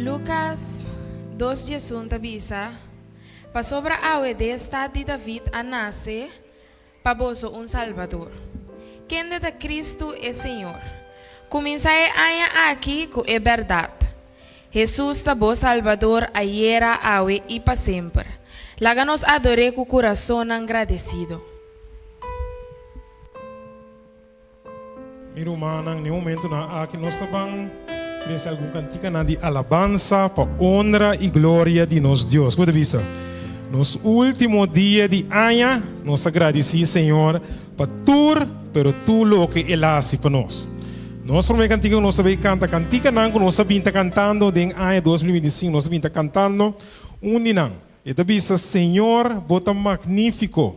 Lucas 2:1 bisa, pa sobra awe de estado de David a nascer, pa bozo um Salvador. Quem de Cristo é Senhor. Começa a aqui com a verdade. Jesus tá bom Salvador ayer, awe e para sempre. Laga nos adore com o coração agradecido. Irmã, em momento na aqui nós estamos fazendo algum cantiga de alabança para honra e glória de nosso Deus. Pode vista. Nos último dia de ano, nós agradecemos Senhor para tudo, pero tudo o que Ele faz para nós. Nós formamos cantiga, nós sabemos cantar cantiga, nós sabemos cantando em ano 2025, nós sabemos cantando não. E também Senhor, bota magnífico,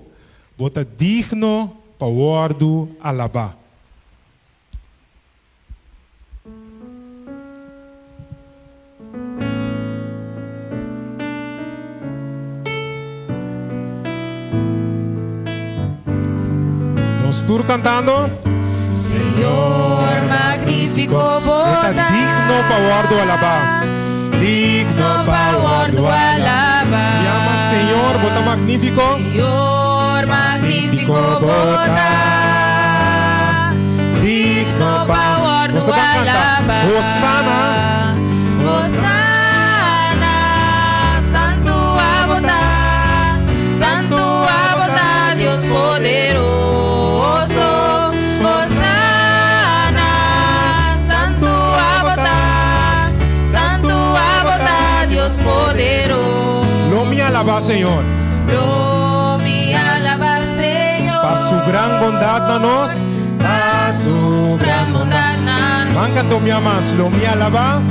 bota digno para guardo alabar. Estou cantando. Senhor magnífico, bota digno para guardo alabar. Digno para guardo alabar. Llama Senhor, bota magnífico. Senhor magnífico, bota digno para guardo alabar. Hosanna, Hosanna, santo a botar, santo a botar, Deus poderoso. Poderoso. Lo me alaba, Senhor. Lo me alaba, Senhor. Para su gran bondad na nós. Para su gran bondad na nós. Mancanto me amas. Lo me alaba.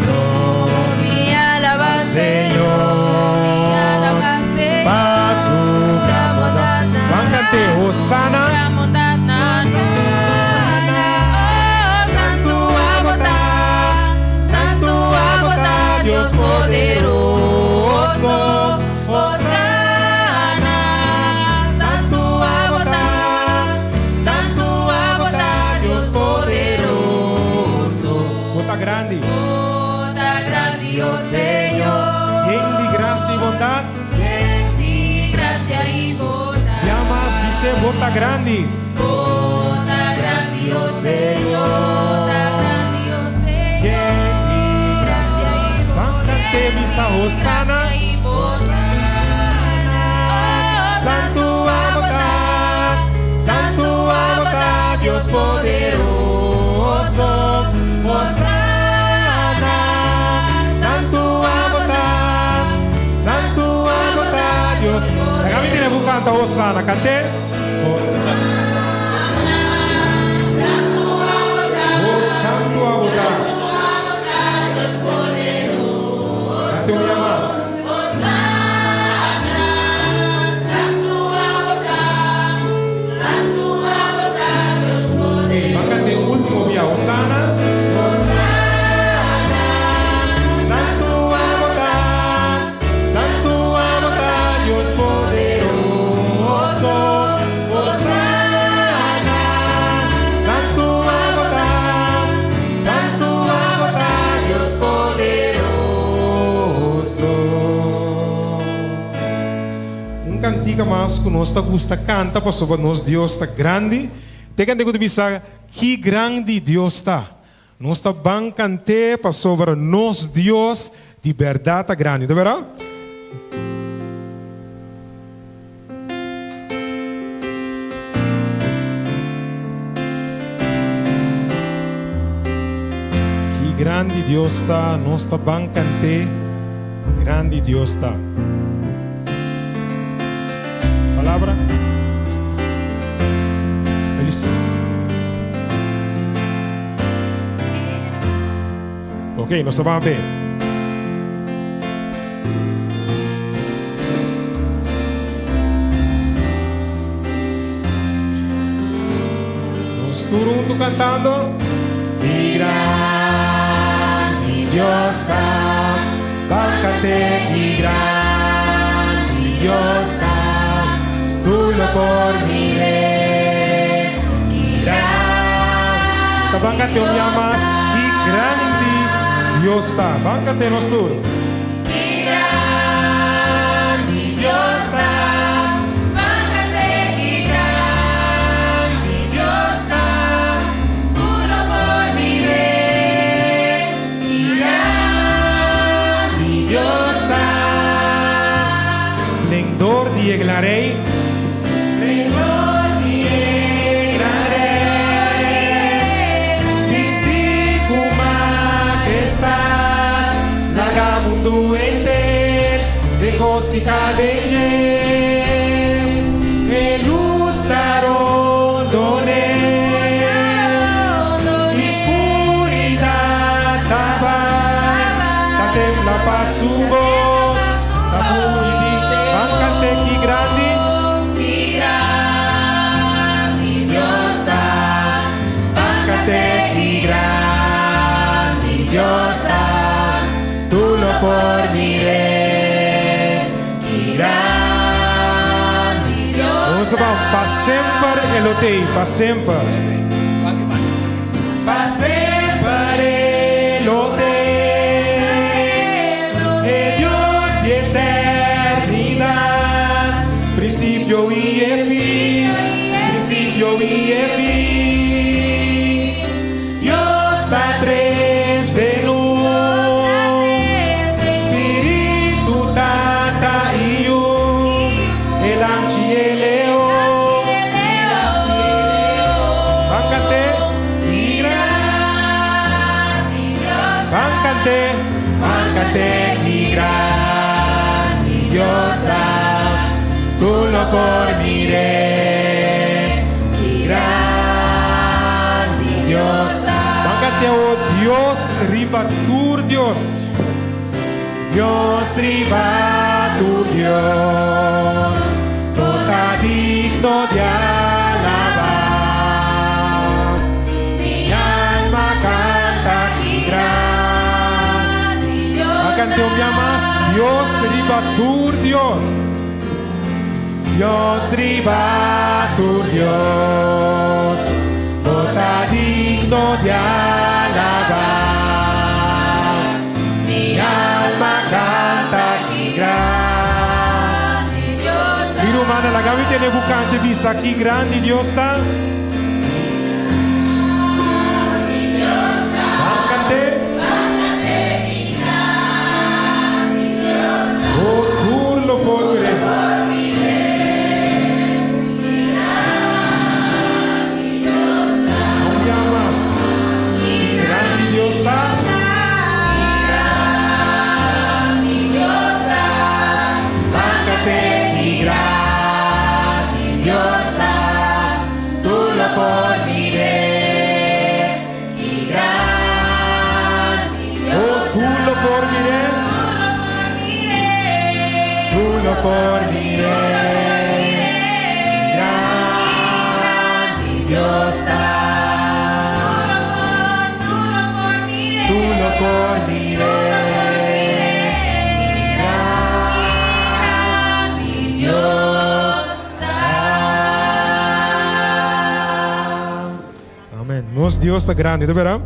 Lo me alaba, Senhor. Me alaba, Senhor. Para su gran bondad na nós. Mancante Hosanna. Gran bondad na nós. Santo a botar, santo a botar, Deus poderoso. Hosanna, santo a botar, Deus poderoso. Bota grande, ó Senhor. Lleno de graça e bondade. Lleno de graça e bondade. Llamas, dice, bota grande. Bota grande, ó Senhor. Bota grande, ó Senhor. Lleno de graça e bondade. Mancante misa Hosanna. Santo a botar, Deus poderoso. Hosanna, santo a botar, Deus. Kami tinebuk kanta Hosanna, kante. Santo a botar, Deus poderoso. Kante unya mas. Hosanna, santo a botar, Deus poderoso. Hosanna, santo a botar, Deus poderoso. Cantiga mais que nós gusta canta para sobre nós Deus está grande. Tem que dizer que grande Deus está. Nós está bem cantar para sobre nós Deus de verdade grande, de verdade? Que grande Deus está, nós está bem cantar, grande Deus está. Palavra. Ok, nós estamos bem. Nós todos cantando. Que grande Deus está, bancate, que grande Deus está, tu lo por mire. Que grande. Está bancate, me amas, que grande Dios está. Van cante nos tour. Qué grande Dios está. Van cante qué grande Dios está. Uno por mi rey. Qué grande Dios está. Esplendor declarei. Esplendor declarei. Místico majestad. Laga mundo entero. Regocijado en él. Elustaron doné. Escuridad tabar. La tembla pa su voz. La multitud. Van cante que grande. Qué grande Dios está. Van cante qué grande Dios está. Tú lo por mi rey. Qué grande Dios Vamos a ver, pa sempre elotei, pa sempre. Pa sempre elotei. É Deus de eternidade. Princípio e fim. Princípio e fim. Deus está três de nós. Espírito Tata e o. Elante e Leão. Van cante. Van cante. Van cante que grande Dios está. Tú lo por mi rey. Que grande Dios está. Van cante, oh Dios, ribatur Dios. Dios ribatur Dios. Está digno de alabar. Mi alma canta que grande Dios cante un día más. Dios ribatur Dios. Dios ribatur Dios. Está digno de alabar. Mi alma canta que grande. Viru mana la gavi tene bucante bisa que grande Dios está. Cante. Oh, turlo por mi no llamas. Grande Dios está. Cante que grande Dios está. Tú lo por mi rey. Que grande Dios. Oh, tú lo por mi rey. Tú lo por mi rey. Grande Dios está. Tú lo por mi rey. Grande Dios está. Amén. Nos Dios está grande, de verdade.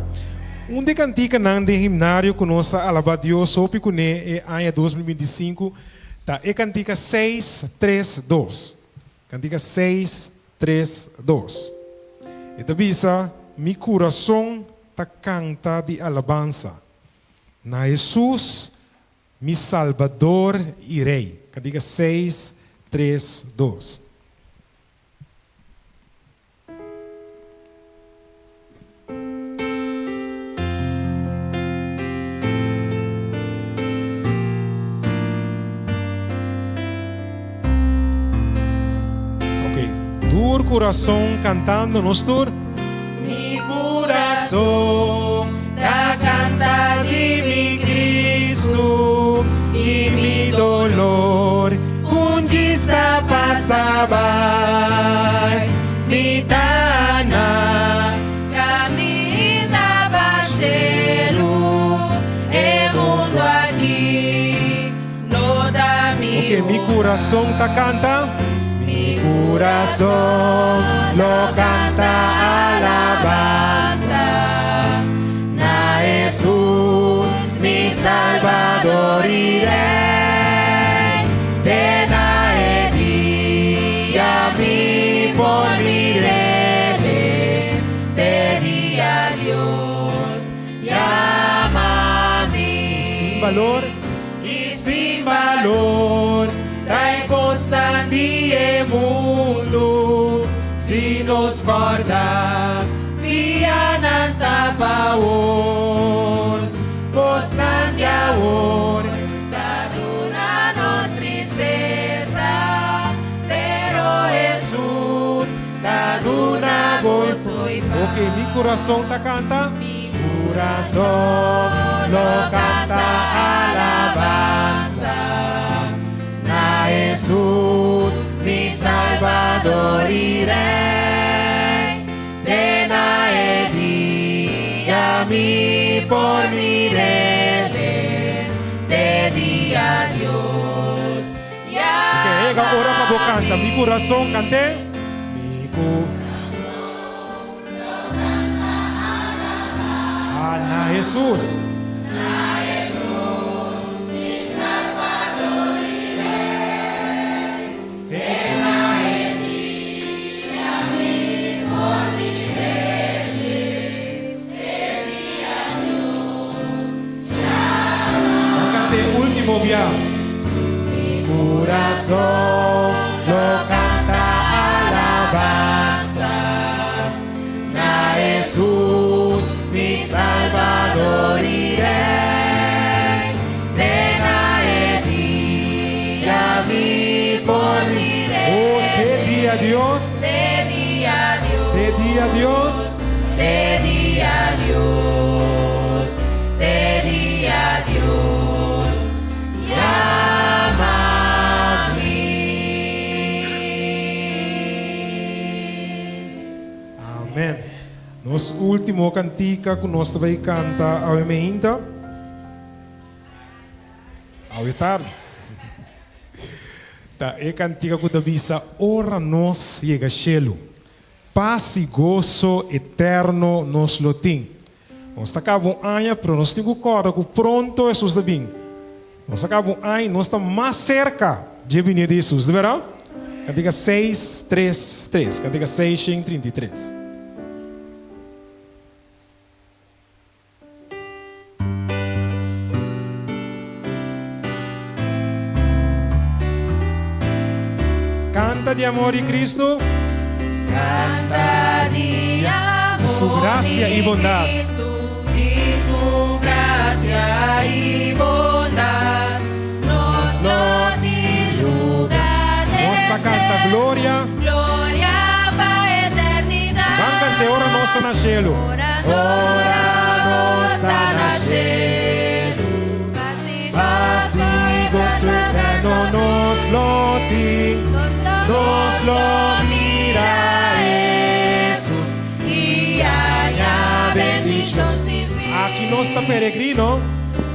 De cantica nang de himnário conosco alabar Deus sopi kune e ano 2025 tá e cantica 632. Cantica 632. Então bisa mi coração tá canta de alabança. Na Jesus mi Salvador e Rei. Cantica 632. Tu coração cantando nos tur. Mi coração tá canta de mi Cristo e mi dolor onde está passava mi tana Camina baixelo e mundo aqui no da mi. Ok, mi coração tá canta. Mi corazón lo canta alabanza na Jesús mi Salvador y Rey. Ven a mí por mi rey. Pedí a Dios, llama a mí. Sin valor, E sin valor, dai constante e mundo, se nos corda, via nanta pavor, constante amor, dado na nos tristeza, pero Jesus, dado na gozo e paz. ok, mi corazón ta canta. Mi corazón lo canta alabanza a Jesús, mi Salvador y Rey. Ven a mí por mi rey. Pedí a Dios. Ok, ahora vamos a cantar. Mi corazón cante. Mi corazón. A Jesús. Último viaje. Mi corazón lo canta alabanza a Jesús, mi Salvador y Rey. Ven a mí por mi rey. Oh, te di a Dios. Pedí a Dios. Te di a Dios. Pedí a Dios. Pedí a Dios. Llama a mí. Amén. Nos último cantica que nós vai cantar ao ainda. Ao tarde. Tá, é cantica que avisa ora nós chega cielo. Paz e gozo eterno nos lo tem. Nós está acabando ano, pero nós temos corda que pronto Jesus está bem. Nós acabamos ano, nós estamos mais cerca de venir de Jesus, de verdade? Cantiga 6, 3, 3. Cantiga 6, 33. Canta de amor de Cristo. Canta de amor De su gracia y bondad. Cristo, de su gracia y bondad, nos lo di lugar de Nossa canta glória. gloria para eternidad. Van cante ora nossa na cielo. Ora nostra na cielo, Paz e gozo eterno nos lo tem. Nos lo mira Jesus. y haya bendición sin fin. Aqui nós está peregrino.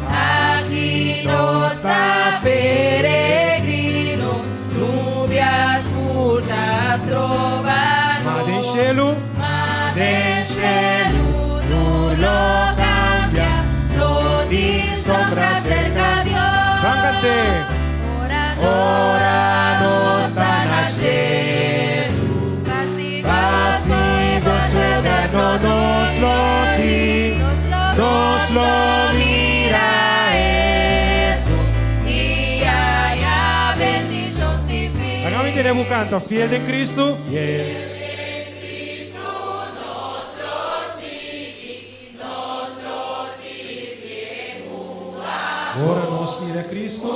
Aquí no está peregrino, nubias curtas trovan. Mas em cielo, Madenselu, tú lo cambia, lo di sombra cerca a Dios. van cante. Ora nostra na cielo, paz y gozo eterno nos lo di, nos lo mira Jesús y haya bendición sin fin. Agora teremos canta fiel em Cristo. Fiel. Ora nos mira Cristo.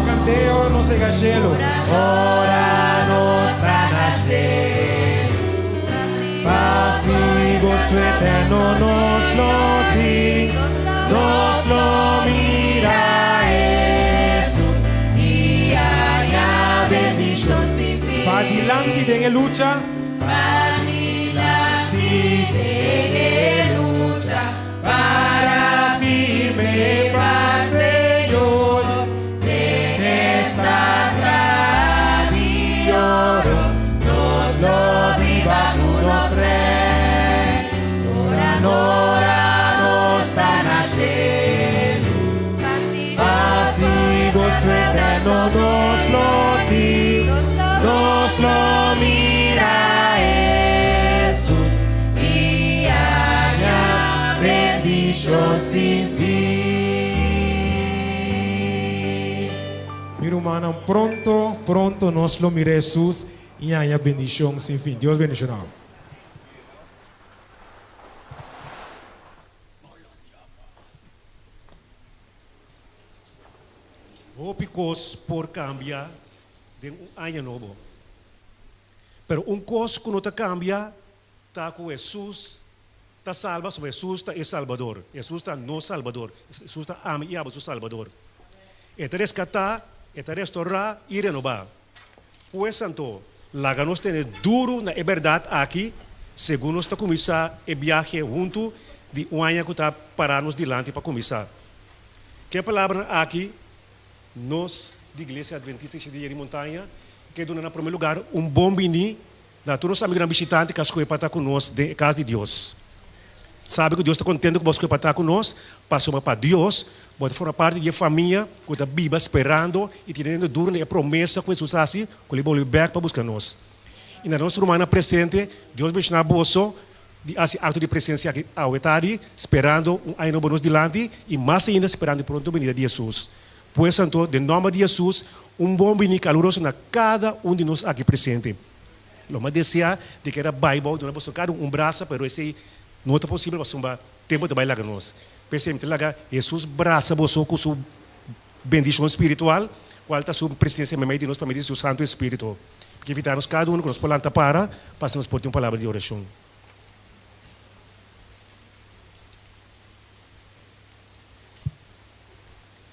Cante ora nos chega cielo. Ora nostra na cielo, Paz e gozo eterno nos lo di, nos lo mira Jesus. y haya bendición sin fin. Va adelante de lucha. De lucha para firme paz, Señor, en esta tradición nos lo viva abrazo eterno nos lo di, nos lo mira Jesús y haya bendición sin fin. Mi hermana, pronto nos lo mire Jesús y haya bendición sin fin. Dios bendicionado. Opicos por cambiar de ano novo. Pero cos que não te cambia, está com Jesus, está salva, sobre Jesus está Salvador. Jesus está no Salvador. Jesus está ama e ama o Salvador. Eta rescatar, eta restaurar e renovar. Pues santo, lá nós temos duro na verdade aqui, segundo nós está começar o viagem junto de ano que está pararmos diante para começar. Que palavra aqui? Nós, de Igreja Adventista de Dia de Montanha, que dona em primeiro lugar bom bini, da todos os amigos visitantes que escolhem para estar conosco de casa de Deus. Sabe que Deus está contente com você para estar conosco, passou para Deus, pode formar parte da família, que está viva, esperando e tendo duro a promessa que Jesus assim, que ele vai back para buscar nós. E na nossa romana presente, Deus vai ensinar bolso, de ato de presença aqui ao tarde, esperando ano novo nos dilante e mais ainda esperando pronto a venida de Jesus. Pues santo, de nome de Jesus, bom bini caloroso na cada de nós aqui presente. Lo mais deseja de que era Bible, não é possível cada braço, mas esse não é possível, mas tempo de bailar nós. Pensemos lá, Jesus braça você com sua bendição espiritual, qual está sua presença em meio de nós, para meio do seu Santo Espírito. Que evitarmos cada que nos planta para nos portar uma palavra de oração.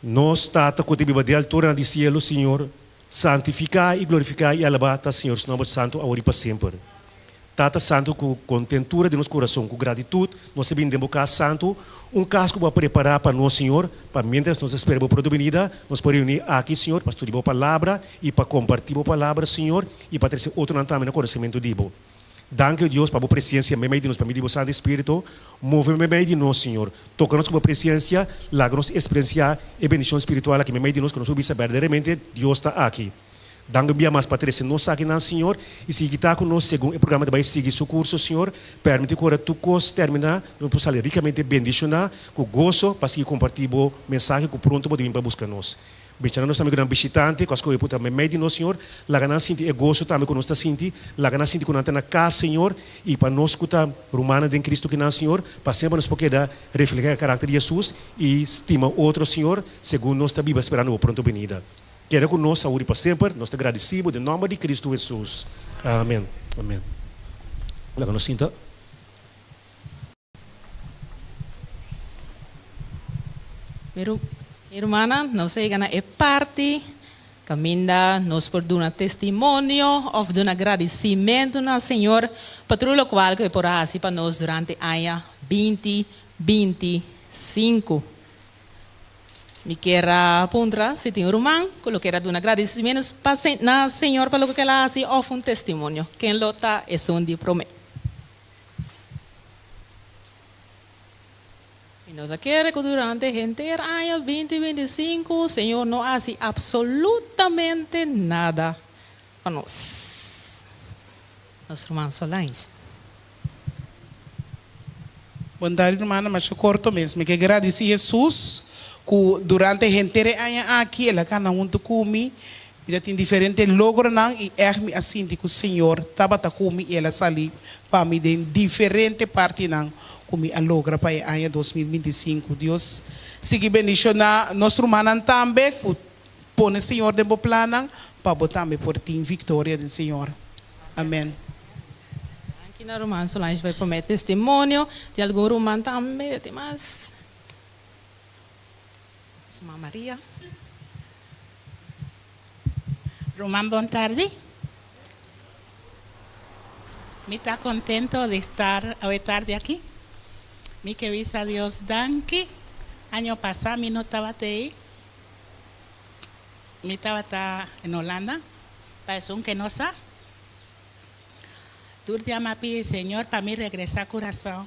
Nós, Tata, que viva de altura do cielo, Senhor, santificar e glorificar e alabar, Senhor, o nome santo, agora e para sempre. Tata Santo, com contentura de nosso coração, com gratitude, nós sabemos de santo, casco para preparar para nós, Senhor, para mientras nós esperamos por a venida, nós podemos reunir aqui, Senhor, para estudar a palavra e para compartilhar a palavra, Senhor, e para ter outro também no conhecimento de Deus. Danke Deus para a presença em meio de nós, para meio do Santo Espírito, move em meio de nós, Senhor. Toca-nos com a presença, lá-nos experienciar a bendição espiritual aqui em meio de nós, que nós vamos verdadeiramente Deus está aqui. Danke bem mais para ter nós aqui, Senhor, e se está conosco, segundo o programa vai seguir seu curso, Senhor, permite que tu coisa terminar, nós possamos ricamente bendicionar, com gozo, para seguir compartilhar a mensagem que pronto podemos vir para buscar nós. Bicara nós também grande visitante, com as coisas que também meio de nós, Senhor, lá ganhar sentir gozo também com nós está sentir, lá ganhar sentir com nós na casa, Senhor, e para nós que está romana de Cristo que nós, Senhor, para sempre nos poder refletir o caráter de Jesus e estima outro, Senhor, segundo nós está viva esperando a pronta venida. Quero conosco saúde para sempre, nós te agradecemos em nome de Cristo Jesus. Amém. Amém. Lá nós sinta. Hermana, não sei gana é parte, caminha nos por dar testemunho ou dar agradecimento ao Senhor, para tudo o qual que por assim para nós durante o ano 2025. Me quero apontar, se tem um irmão, que eu quero dar agradecimento ao Senhor para o que ela assim ou testemunho. Quem lota é onde promete. E nós queremos que durante o inteiro ano 2025 o Senhor não hace absolutamente nada para nós. Nosso irmão Solange. Bom dia, irmã, mas eu corto mesmo. Que agradeço a Jesus que durante o inteiro ano aqui, ela cada comigo. E tem diferentes logros e me assim que o Senhor estava comigo e ela saiu para mim de diferentes partes como a logra para o ano 2025. Deus siga bendicionar nosso irmão também, põe o Senhor de bom plano, para botar por ti vitória do Senhor. Amém. Aqui na irmã Solange vai prometer testemunho, de algum irmão também, tem mais. Irmã Maria. Román, boa tarde. Me está contento de estar hoy tarde aquí. Mi que visa a Dios danke. Año pasado mi no estaba ahí. Mi estaba en Holanda. Para un que no sabe. Tú ya me pide, Señor, para mí regresar a corazón.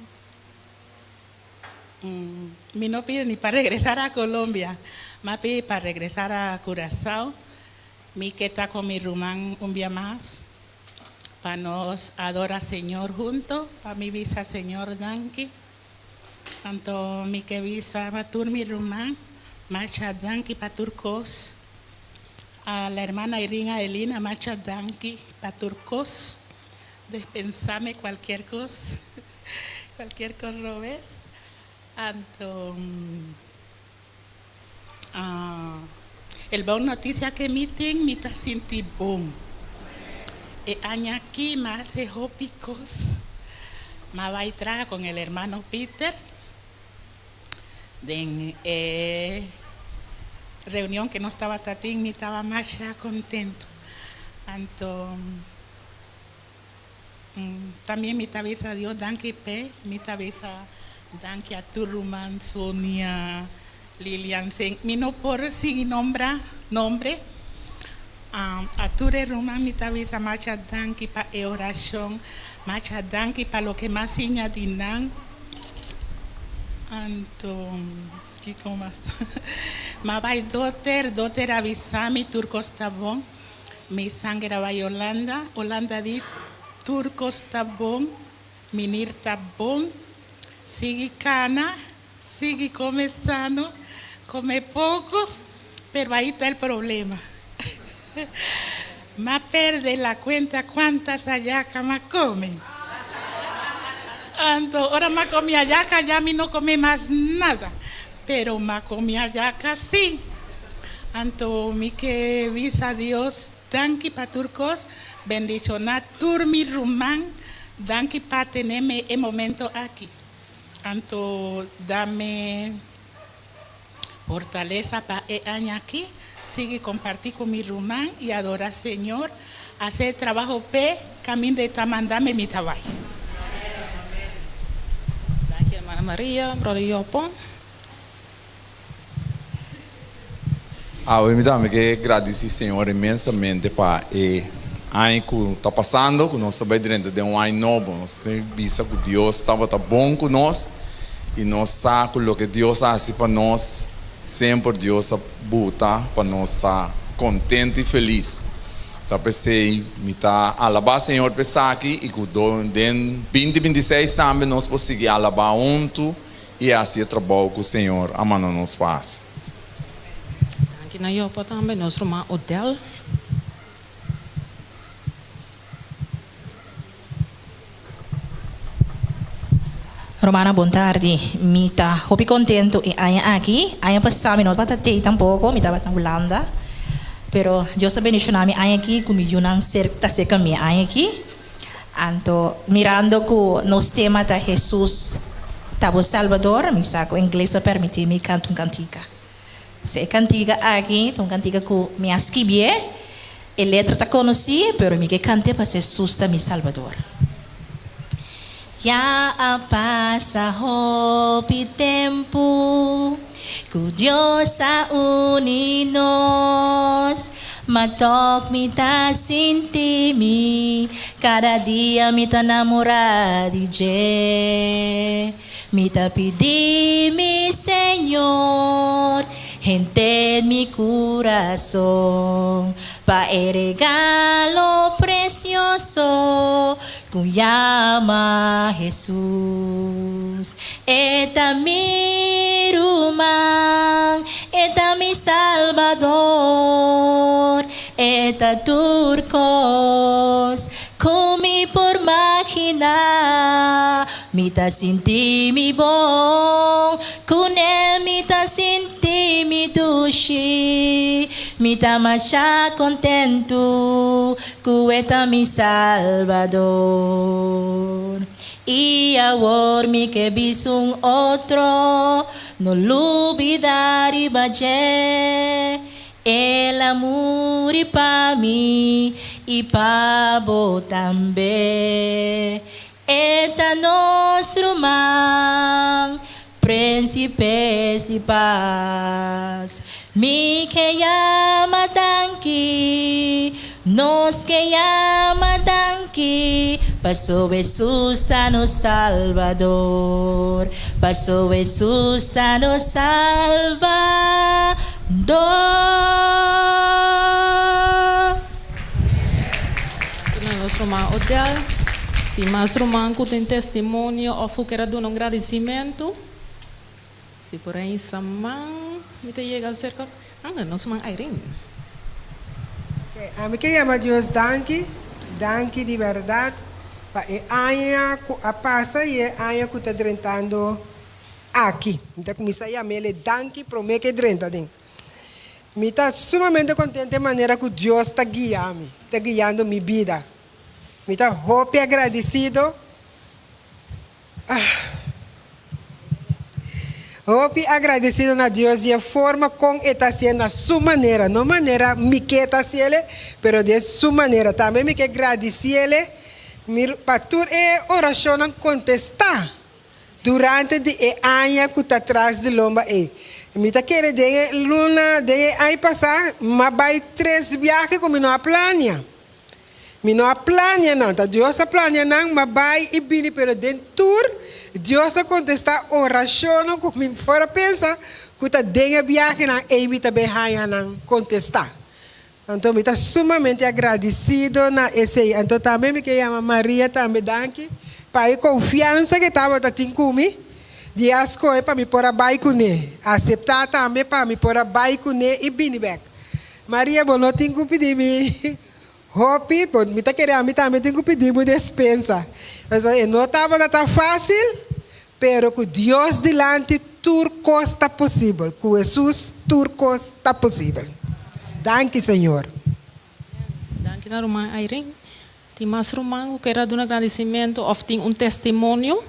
mi no pide ni para regresar a Colombia, me pide para regresar a Curazao. Mi que está con mi rumán un día más, para nos adorar Señor juntos, para mi visa Señor Danki. Tanto mi que visa matur mi rumán, marcha Danki para Turcos. A la hermana Irina Elina, marcha Danki para Turcos. Despensame cualquier cosa, cualquier cosa ves. Tanto el bon noticia que mi ten mi ta sinti bon. E aña aquí me hace hópicos. Me va a traer con el hermano Peter. De reunión que no estaba tatín, ni estaba más ya contento. Tanto también mi tabisa a Dios, danke pe, mi tabisa danke a tu Ruman, Sonia, Lilian, mi no por sin nombre. A tu Ruman, mi tabisa marcha danke pa oración, marcha danke pa lo que más siña dinan. Anto, ¿qué comas? Ma vai doter avisami turcos tabón, mi sangre va Holanda di turcos tabón, minir tabón, sigue cana, sigue come sano, come poco, pero ahí está el problema. Ma perde la cuenta cuántas hallacas ma comen. Ahora ma comí hallaca, ya a mí no come más nada, pero ma comí hallaca sí. Anto mi que visa Dios, danki pa turcos, bendicionar turmi rumán, danki pa tenerme el momento aquí. Anto dame fortaleza para el año aquí, sigue compartir con mi rumán y adorar Señor, hacer trabajo pe, camino de tamandame mi trabajo. Hermana Maria, brother Yopon. Eu me dá que agradecer Senhor imensamente para ano que está passando, que nós estamos dentro de ano novo, nós temos visto que Deus estava bom conosco e nós sabemos o que Deus faz para nós, sempre Deus buta para nós estar contente e feliz. Então pensei, me tá alabar Senhor pensar aqui e que em 2026 também nós conseguimos alabar junto e assim trabalho com o Senhor, a mano nos faz. Aqui na Yopa também, nosso irmão Odell. Romana, boa tarde. Me tá muito contento e aqui. Ano passado, não batei tampouco, me estava na Holanda. Pero Deus abençoe me aqui, como eu não certa seca me aqui. Anto mirando que nos tema da Jesus, tabo Salvador, me saco inglês para permitir me cantar cantiga. Se cantiga aqui, então cantiga que me escrevi, a letra tá conheci, pero me que cante para Jesus da me Salvador. Ya pasa hopi tempo, que Deus a uninos, matok mi ta sintimi, cada dia mi ta namorar de mi ta pedi mi Senhor, gente mi corazón, pa el regalo precioso que llama Jesús. Eta mi rumán, eta mi Salvador, eta turcos, comi por máquina, mita sinti mi bon, con él mita sinti mi dushi, mita macha contento, cueta mi Salvador. Y ahora mi que vis un otro, no lo olvidaré baje. El amor y pa mí y pa vos también. Eta nuestro man, príncipes de paz. Mi que llama tanqui, nos que llama tanqui, Pasó Jesús, está Salvador. Pasó Jesús, está Salvador. Nós Romano Odel, tem mais Romano que tem testemunho ou que quer dar um agradecimento. Se por aí samang, me te chega cerca, nós mang Irene. A mí que llama Dios danke de verdad. Pa e aña a passa e aña que está drentando aqui. Então começa a chamar ele danke para mim que drenta dentro. Me está sumamente contente da maneira que Deus está guiando, está guiando minha vida. Me está muito agradecido. Muito agradecido a Deus e a forma como ele está sendo a sua maneira, não maneira me que está sendo, mas de sua maneira. Também me que agradecer ele, para tudo é oração contestar durante o ano que está atrás de lomba é. Me está querendo de luna de aí passar, mas vai 3 viagens como não planeia. Me não planeia não, tá Deus planeia não, mas vai e bem pero dentro Deus contestar oração como me pode pensar que está dentro viagem não e me também vai não contestar. Então me está sumamente agradecido na esse. Então também me que chama Maria também danke para a confiança que estava tendo comigo. De as coisas para me pôr a baixo com ele. Aceitar também para me pôr a baixo com ele e bem back. Maria, bom, não tenho que pedir me hopi, bom, me tá querendo, me também tenho que pedir me dispensa. Mas não estava tão fácil, pero com Deus delante tudo está possível. Com Jesus tudo está possível. Danke, Senhor. Danke na Romano Irene. Tem mais Romano que quer dar um agradecimento ou tem um testemunho.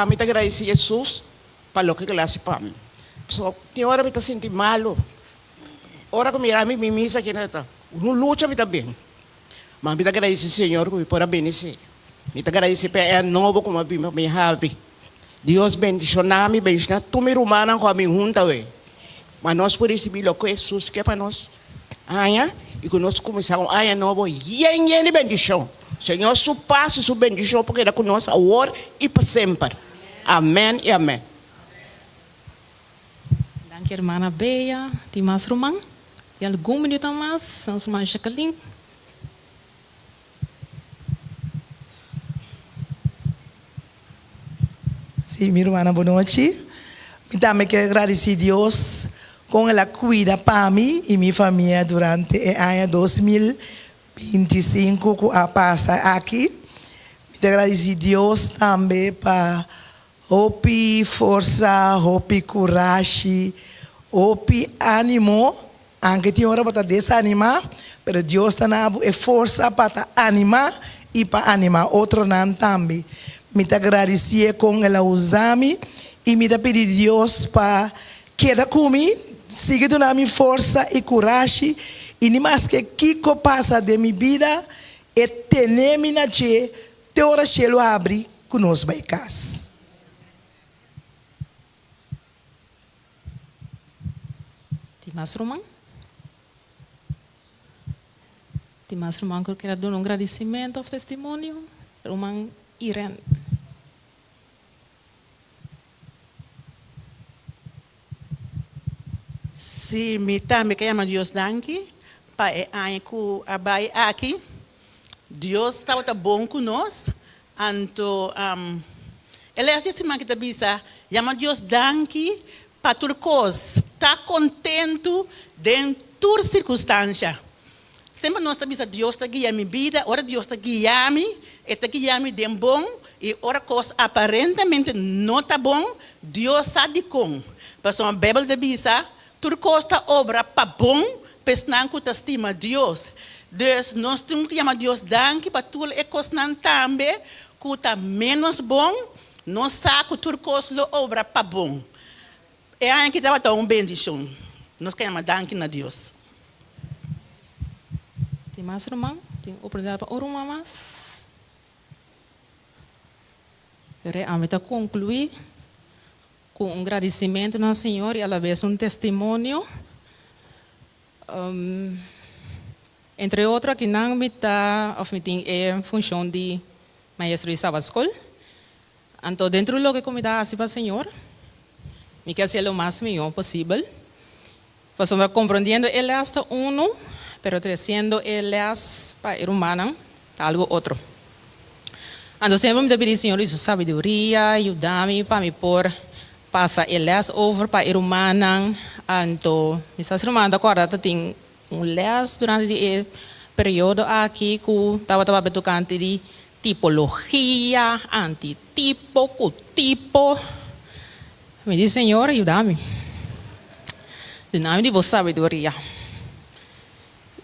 Me agradeci a Jesus para lo que ele hace para mim. So, tem hora me tá sentindo malo. Hora que mirar me misa aqui neta. Não luta me também. Mas me agradeci Senhor que me pode abençoar. Me agradeci para é novo como me happy. Deus bendicionar-me, bendicionar tu me rumana com a minha junta we. Mas nós por receber o que Jesus quer para nós. Aia e que nós começamos aia novo e bendição. Senhor, su paz e su bendição, porque era conosco agora e para sempre. Amém e amém. Danke, irmã Bea. Tem mais Romano? Tem algum minuto a mais? São os mais Jacqueline. Sim, minha irmã, boa noite. Eu também quero agradecer a Deus com ela cuida para mim e minha família durante o ano 2025 que a passa aqui. Me agradecer a Deus também para hopi força, hopi coragem, hopi ânimo. Anche tem hora para desanimar, mas Deus está dando força para animar e para animar outro não também. Me agradecer com ela usar-me e me pedir a Deus para quedar comigo, seguir dando minha força e coragem. E nem mais que Kiko passa de minha vida e ter-me na che, te hora chelo abre conosco vai casa. Tem mais Romano? Tem mais Romano que eu quero dar um agradecimento ao testemunho? Romano Irene. Sim, me também quero chamar Deus danke para que abai aqui. Deus estava bom conosco. Então, ele é assim que está bisa. Chama Deus danke para tudo coisa. Está contente dentro de toda circunstância. Sempre nós estamos Deus está guiando minha vida, ora Deus está guiando, está guiando de bom, e ora coisa aparentemente não está bom, Deus sabe como. Porque a Bíblia está bisa, tudo coisa está obra para bom, pessoal que estima Deus. Dus nós temos que chamar Deus danke para tudo e coisa também, que está menos bom, nós sabemos que tudo coisa obra para bom. É aí que está uma bendição. Nós queremos chamar danke na Deus. Tem mais Romano? Tem oportunidade para uma mais? Realmente concluir. com um agradecimento ao Senhor e, à vez, um testemunho. Entre outros, aqui não me está, ou me tem função de maestro de Sabbath School. Então, dentro do que eu me dá para o Senhor, me quer ser o mais melhor possível. Posso me compreendendo, ele é hasta uno, pero crescendo, ele é para o humano, algo outro. Então, sempre me pedir, Senhor, isso sabedoria, ajuda-me para me pôr, passa ele over para o humano. Então, me está sendo agora, tem les durante o período aqui que estava tocando de tipologia, antitipo, cotipo. Me diz, Senhor, ajuda-me. Dá-me de vossa sabedoria.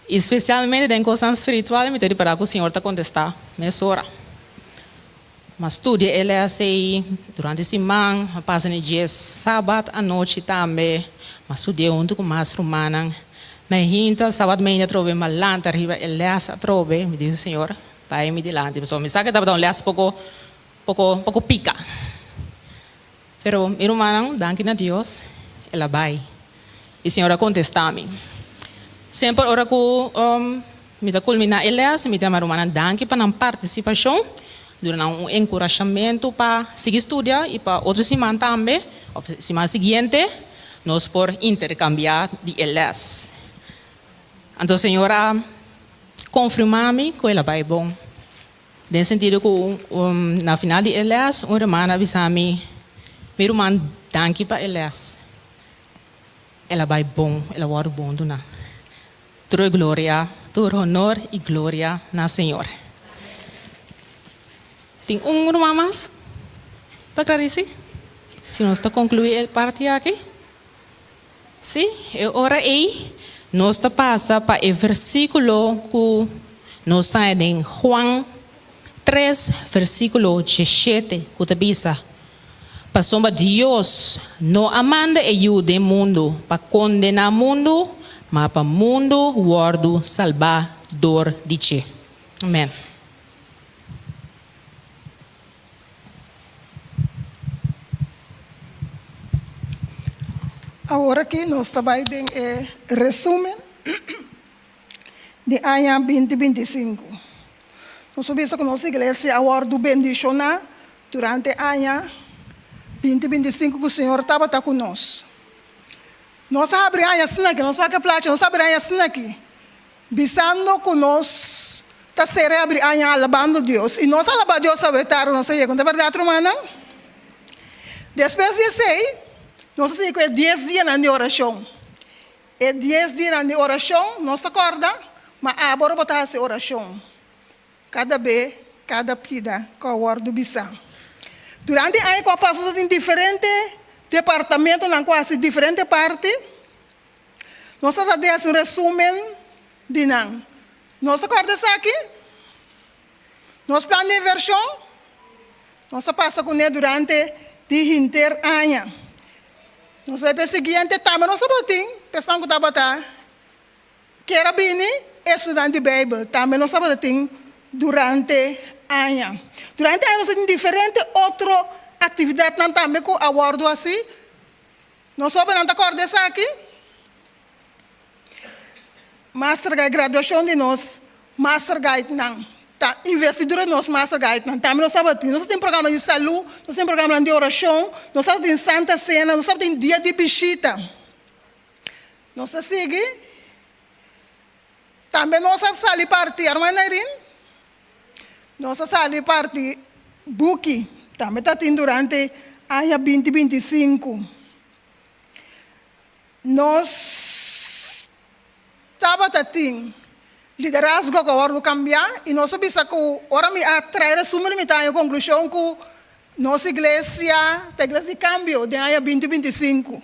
Especialmente em questão espiritual, me tenho para que o Senhor te contestar. Nessa hora. Mas estude ele assim durante a semana, passa no dia sábado à noite também. Mas estude junto com mais romana. Mas hinta, sábado meia trove malanta arriba, ele a trove, me diz o Senhor, vai me dilante. Pessoal, me sabe que estava um pouco pica. Pero meu irmão, danke a Deus, ela vai. E o Senhor contesta-me. Sempre ora que me dá culminar ele, me dá uma irmã danke para a participação, durante encorajamento para seguir estudar e para outra semana também, ou semana seguinte, nós por intercambiar de elas. Então, a Senhora confirma-me que ela vai bom. No sentido que, na final de elas, uma irmã avisa-me, meu irmão, danke para elas. Ela vai bom, ela vai bom, dona. Toda glória, todo honor e glória na Senhora. Tem irmão mais para agradecer? Se nós está concluir a parte aqui? Sim, eu orei. Nós passa para o versículo que nós está em Juan 3, versículo 17, que te diz: Passou Deus não amanda ajuda o mundo para condenar o mundo, mas para o mundo guardo salvador de ti. Amém. Agora que nós trabalhamos em resumo de ano 2025. Nós sabemos que nossa igreja agora bendicionar durante o ano 2025 que o Senhor estava conosco. Nós abrimos a assim aqui, nós vamos fazer nós abrimos assim aqui. Bisando que nós está sendo abrir a alabando Deus. E nós alabamos Deus a vetar, não sei, quando é verdade, irmã? Depois de sei, nós temos que 10 dias na oração. E 10 dias na oração, nós acorda, mas agora botar essa oração. Cada vez, cada pida, com a hora do bisão. Durante o ano, passamos em diferentes departamentos, em quase diferentes partes. Nós fazemos um resumo de não. Nós acordamos aqui. Nós planejamos a versão. Nós passamos com ele durante o inteiro ano. Nós vamos para o seguinte, também nós sabemos, pensando que está que era bem estudante de Bíblia, também nós sabemos durante o ano. Durante o ano, nós temos diferentes outras atividades também que abordo assim. Nós sabemos que acordamos aqui. Master Guide, graduação de nós, Master Guide não. Investidura de nós, Master Guide, também nós sabemos, nós temos programa de saúde, nós temos programa de oração, nós temos Santa Cena, nós temos dia de visita. Nós seguimos. Também nós sabemos sair partir, irmã Nairin? Nós saímos partir Buki, também está tendo durante o ano 2025. Nós estava tendo liderazgo que agora cambiar e nós sabemos que agora me atrai a conclusão que nossa igreja, a igreja de cambio de ano 2025.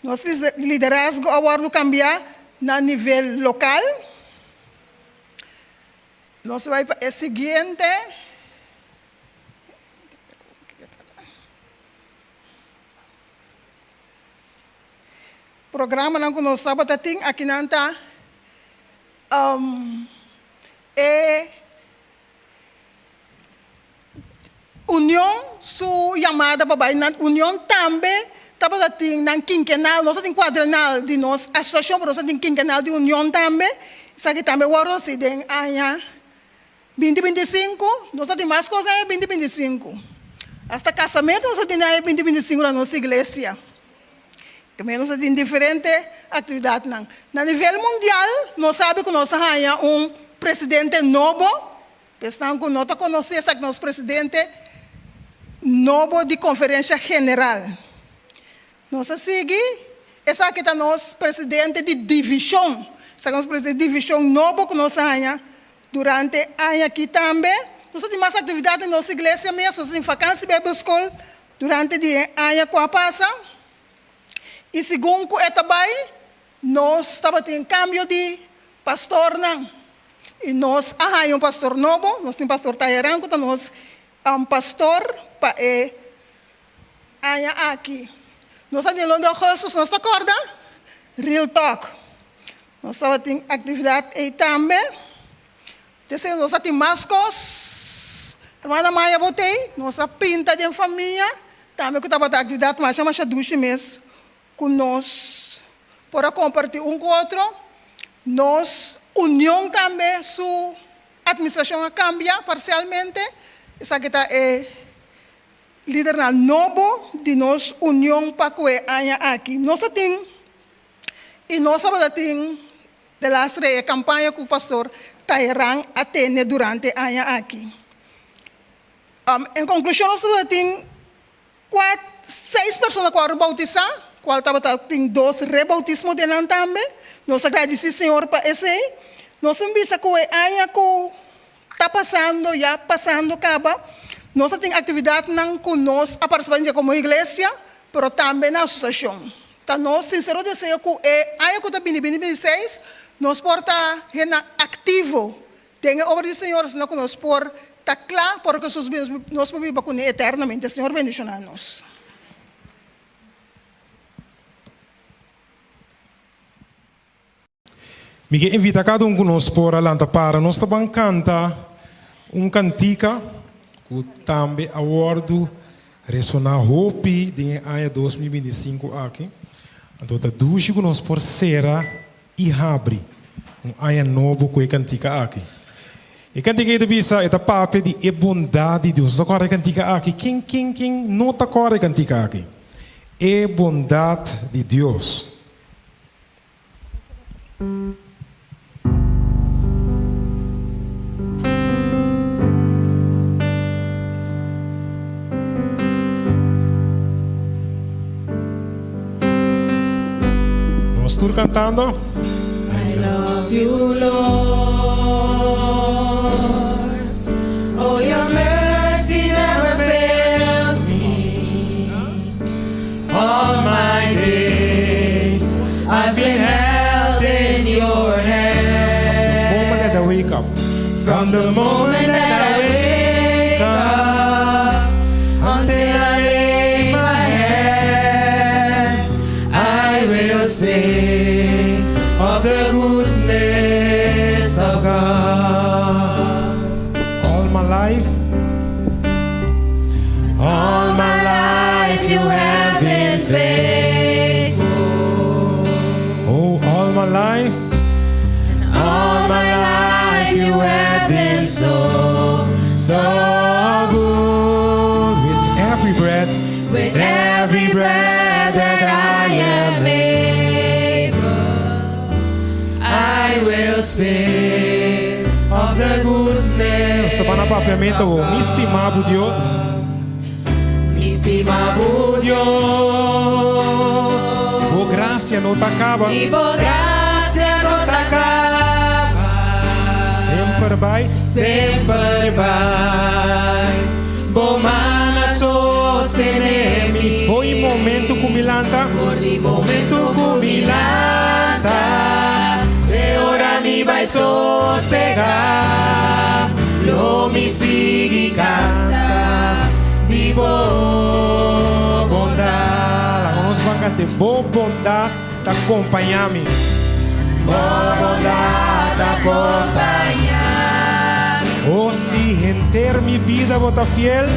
Nosso liderazgo agora cambiar na nível local. Nós vamos para o seguinte. Programa que nós estamos tendo aqui na união, sua chamada para a união também estava na quinquenal, nós temos quadrenal de nossa associação, mas nós temos quinquenal de união também. Isso aqui também o se tem ano 2025, nós temos mais coisas em 2025. Hasta casamento nós temos em 2025 na nossa igreja. Também nós temos diferentes atividades. Na nível mundial, nós sabemos que nós temos presidente novo. Pensamos que nós conhecemos que nosso presidente novo de conferência geral. Nós seguimos, esse aqui é nosso presidente de divisão. Esse é nosso presidente de divisão novo que nós temos durante o ano aqui também. Nós temos mais atividades na nossa igreja mesmo, nós temos vacância Bible School durante o ano que passa. E segundo o também, nós estamos tendo câmbio de pastor. E nós temos pastor novo, nós temos pastor Tayaranco, nós pastor para o aqui. Nós estamos em Londres, nós acorda? Real Talk. Nós estamos tendo atividade aí também. Nós temos mascos. Irmã Maia botei, nós pinta de família. Também que estava tendo atividade, mas chama-se duche mesmo. Com nós, para compartilhar com o outro, nós, união também, sua administração cambia parcialmente. Essa aqui está líder novo de nós, união para que aqui. Nós temos, e nós temos, de lá a campanha que o pastor Tairan atende durante o ano aqui. Em conclusão, nós temos 6 pessoas que foram bautizadas. Qual tem 2 rebautismos de nós também. Nós agradecemos, Senhor, para esse. Nós temos visto que o ano que está passando, já passando, acaba. Nós temos atividade com nós, a participar como igreja, mas também na associação. Então, nós, sincero desejo que o ano que está 2026, nós podemos estar ativo. Tem a obra do Senhor, senão que nós podemos estar claro, porque nós podemos viver com Ele eternamente. Senhor, bendicionar-nos. Me invita cada um conosco por alanta para nós também canta cantica que também awardo ressonar hopi de ano 2025 aqui. Então tá duas conosco por Sera e Habri ano novo que cantica aqui. E cantica ita bisa ita pape de bondade de Deus. Só corre cantica aqui. Quem não tá corre cantica aqui. É bondade de Deus. Estou cantando. I love you, Lord. Oh, your mercy never fails me. All my days I've been held in your hand. From the moment that I wake up until I lay my head, I will sing of the goodness of God. All my life you have been faithful. Oh, all my life you have been so good. With every breath that I am able, I will sing of the goodness. Sta pana papiamento mi estimavo Dios. Mi estimavo Dios. Por gracia no te acaba. Y por gracia no te acaba. Sempre vai. Bom mana sostenermi. Foi momento cumilanta. Foi momento cumilanta. E ora mi vai sossegar. Lo mi sigue canta. Di boa bondade. Nós vamos cantar boa bondade te acompanhar-me. Boa bondade acompanhar. Oh, se em ter minha vida vou estar fiel.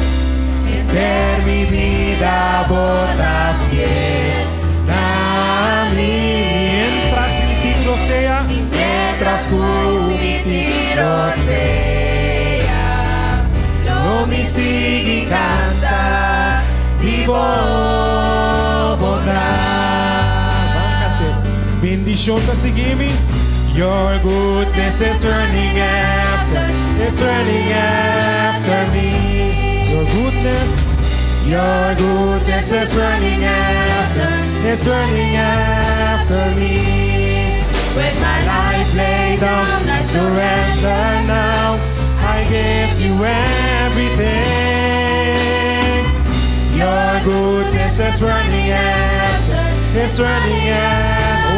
Ter mi vida bota fiel a mí. Mientras mi tiro sea, Mientras mi tiro sea, lo mi sigue canta di bondad. bendición te seguimi. Your goodness is running after me. Your goodness is running after me. With my life laid down, I surrender now. I give you everything. Your goodness is running after.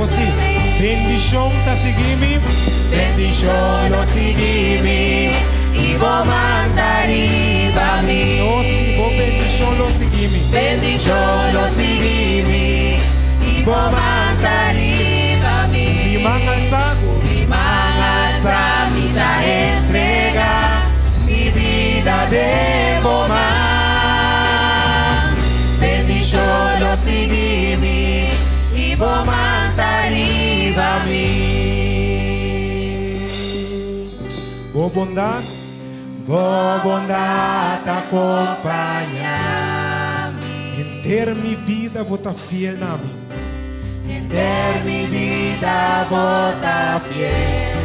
Oh, sí. Bendición te seguimi. Bendición lo seguimi y vos mandariba a mí. Oh, sí, vos bendición lo seguimi. Bendición lo seguimi y vos mandariba a mí. Mi mangalsa, mi da entrega mi vida de bomar. Bendición lo seguimi y vos mandariba a mí. vos bondad te acompaña. Enter mi vida, bota fiel na mí. Enter mi vida bota fiel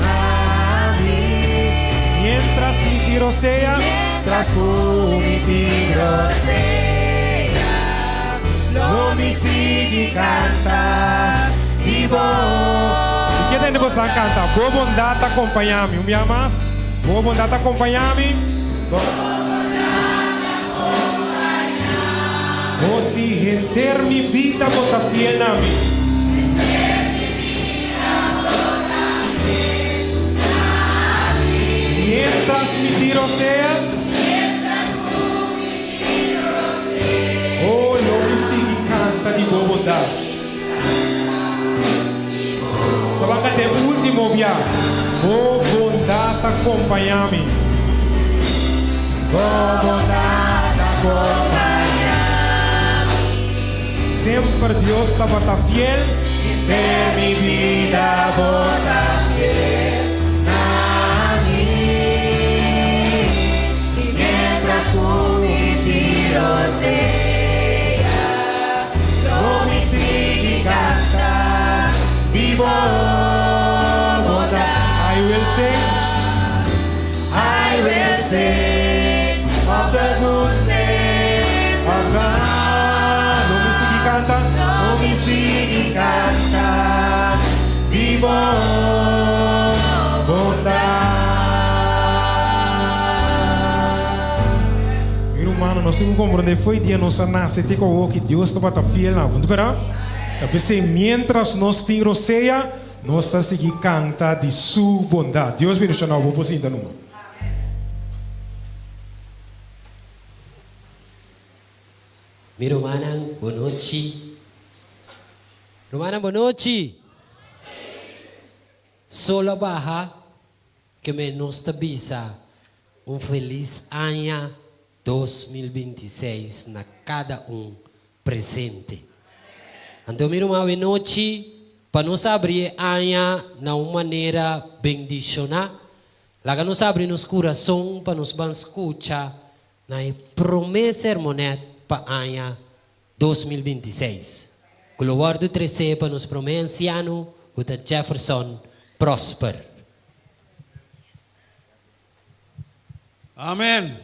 a mí. Mientras mi tiro sea, Mientras mi tiro sea, lo mi sigue canta y vos. ¿y qué tenemos a cantar? Vos bondad te acompaña mí. Un día más. Vos bondad te acompaña mí. Oh, si enter mi vida, bota fiel na mí. Mientras mi tiro sea, oh, lo mi sigue canta di vos bondad. Sabacate último viaje. Vos bondad te acompaña mí. Vos bondad te acompaña. Siempre Dios te bota fiel. De mi vida bota fiel a mí. Y mientras mi tiro sea, lo mi sigue canta vivo bondad. I will sing of the goodness of God. Lo mi sigue canta. Lo mi sigue canta vivo bondad. Meu irmão, nós temos que compreender foi dia nossa nasce te com que Deus está bata fiel na ponto para. Eu pensei mientras nós temos ceia, nós está seguir canta de sua bondade. Deus bendiga nós, vou sinta numa. Miro manang bonochi. Romanang bonochi. Solo baja que me nos tabisa feliz año 2026 na cada presente. Então, miro uma bonochi para nos abrir año na uma maneira bendicionar. Lá que nos abre nos coração para nos ban escuchar na promessa hermonet para año 2026. Com o guardo 13 para nos promete anciano, o Jefferson Prosper. Amen.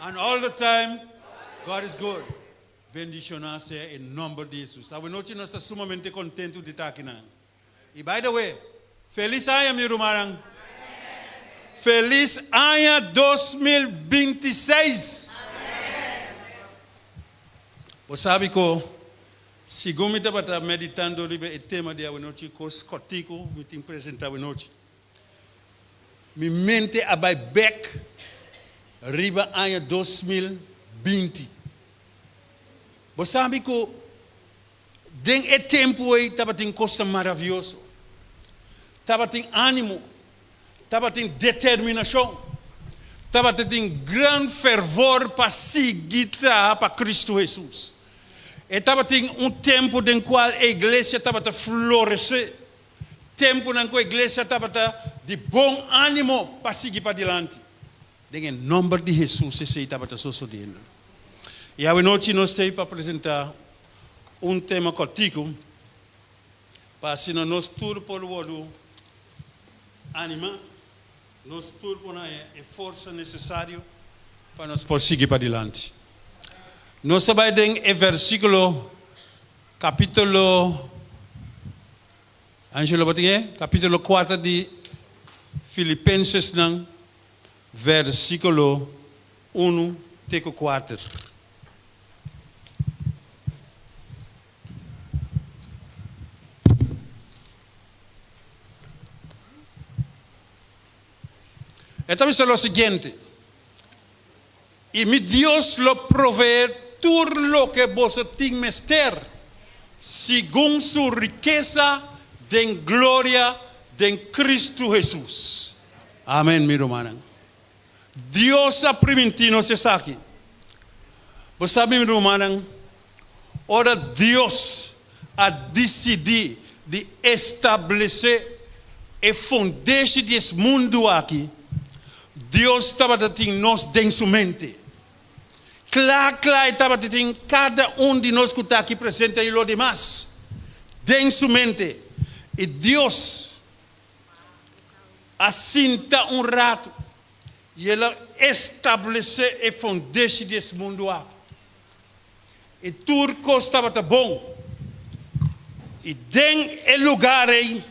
And all the time, God is good. Bendicionarse em nome de Jesus. A noite nós estamos sumamente contentes de estar aqui. E by the way, feliz ano, meu irmão. Feliz ano 2026. Você sabe que, segundo eu estava meditando o tema de a noite, que os coticos me tem apresentado a noite. Minha mente abai back riba ano 2020. Você sabe que dentro do tempo aí estava tem coisa maravilhosa, estava tem ânimo, estava tem determinação, estava tendo grande fervor para seguir para Cristo Jesus. Estava tendo tempo em qual a igreja estava a florescer. Tempo em que a igreja estava de bom ânimo para seguir para diante. Em nome de Jesus, isso estava sucedendo. E a noite nós temos para apresentar tema contigo, para assim nós tudo por o ânimo, nós tudo por a força necessária para nós seguir para diante. Nós trabalhamos em versículo, capítulo 4 de Filipenses, versículo 1 até 4. Então, isso é o seguinte. E mi Deus lo provee todo lo que vos tem menester, segundo su riqueza de glória de Cristo Jesus. Amém, meu irmão. Deus ha permitido isso aqui. Você sabe, meu irmão, ora Deus a decidido de estabelecer e fundar desse mundo aqui. Deus estava tendo nós dentro sua mente. Claro, estava tendo cada de nós que está aqui presente e os demais. Dentro sua mente. E Deus assinta rato. E Ele estabeleceu e fundou desse mundo aqui. E tudo estava bom. E dentro do lugar aí,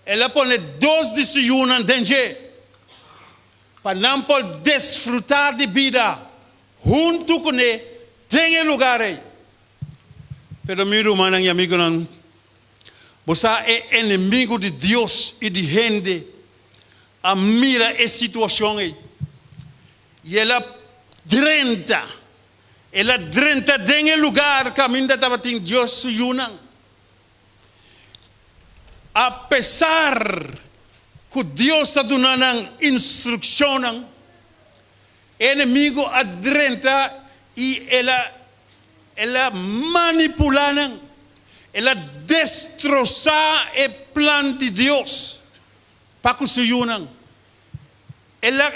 Ele põe 2 decisões dentro. Para não poder desfrutar de vida junto com ele, tem lugar aí. Pero meu irmão e amigo, você é inimigo de Deus e de gente. A mira a situação aí. E ela drenta. Ela drenta tem lugar que ainda estava tendo Deus suyunang. Apesar que Deus está dando instrução, inimigo adrenta e ela manipula, ela destroça o plano de Deus para que se unam. Ela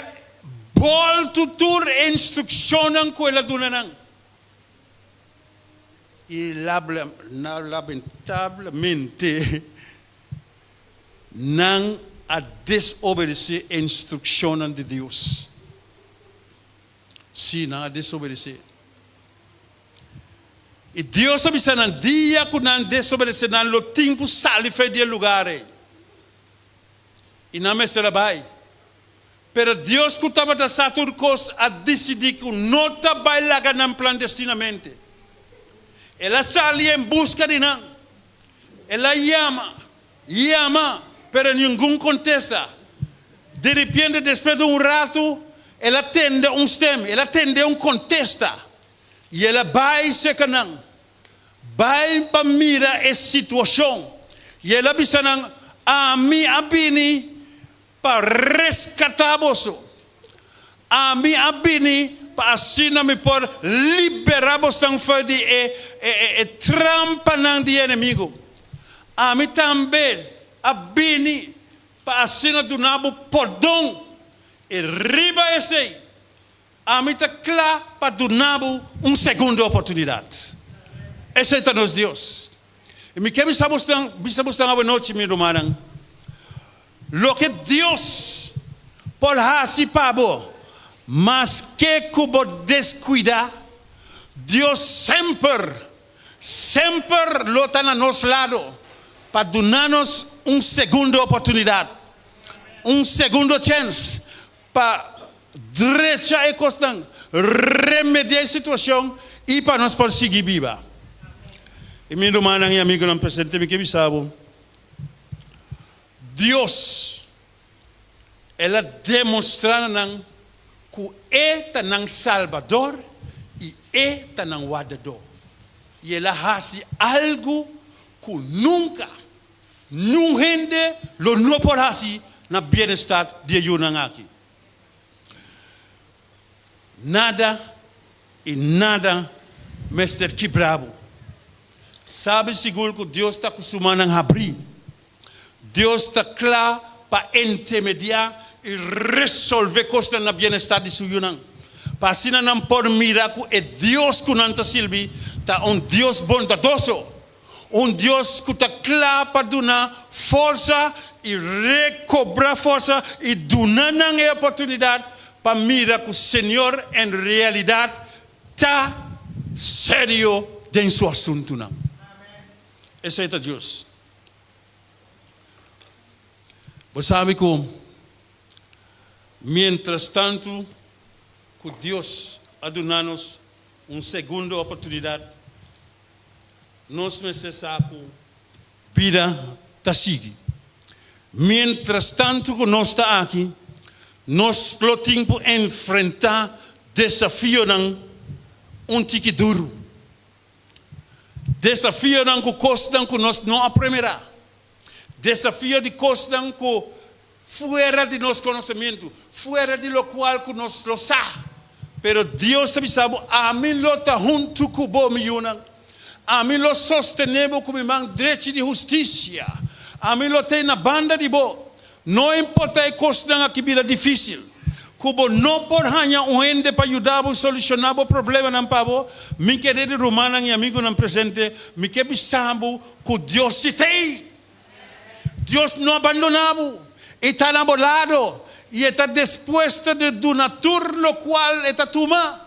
volta toda a instrução que ela dá. E lamentavelmente não a desobedecer a instrução de Deus. Sim, não a desobedecer. E Deus sabe que no dia que não desobedecer, no tempo sai de lugar. E não me será bem. Pero Deus que estava a fazer tudo coisa a decidir que não está bem lá no clandestinamente. Ela sai em busca de não. Ela chama. Pero nenhum contesta. De repente, depois de rato, ela atende stem, ela atende contesta. E ela vai se canang. Vai para mirar a situação. E ela bisa nang ami abini para resgatar você. Ami abini para assim me por liberar você de trampa nang de inimigo. Ami também abini para assina do nabo perdão e riba esse amita clá para do nabo segunda oportunidade. Esse é nosso Deus. E me quer bisamos a noite meu irmão. Lo que Deus por hasi pabo, mas que cubo descuidar, Deus sempre lo está a nosso lado para dar-nos segunda oportunidade, segundo chance para deixar a costa, remediar a situação e para nós seguir viva. E meu irmão e amigo não presente me que bisabo, Deus ela demonstrando que é tan Salvador e é tan guardador. E ela faz algo que nunca gente lo não pode fazer na bem-estar de Yunang aqui. nada e nada mestre quebrado. Sabe seguro que Deus está acostumado a abrir. Deus está claro para intermediar e resolver coisas na bem-estar de sua união. Para assim não pode mirar que é Deus que não está silbi, está Deus bondadoso. Deus que está claro para dar força e recobrar força e dar a oportunidade para mirar que o Senhor em realidade está sério em seu assunto. Não. Esse é Deus. Você sabe que, mientras tanto, que Deus ha dado-nos uma segunda oportunidade, nós precisamos que a vida está seguindo. Mientras tanto que nós estamos aqui, nós temos que enfrentar desafio tique duro. Desafio que custa que nós não aprendemos. Desafio de coisas que fora de nosso conhecimento, fora de lo qual que nós lo sabe. Pero Deus também sabe, a mim lo está junto com o meu, a mim lo sostenemos com meu direito de justiça, a mim lo tem na banda de bo. Não importa a coisa que vida difícil, como não pode ganhar ende para ajudar a solucionar o problema não pabo, me querido romano e amigo não presente, me que sabe que Deus se tem. Deus não abandonado, está enamorado e está disposto de donar tudo lo qual está tomando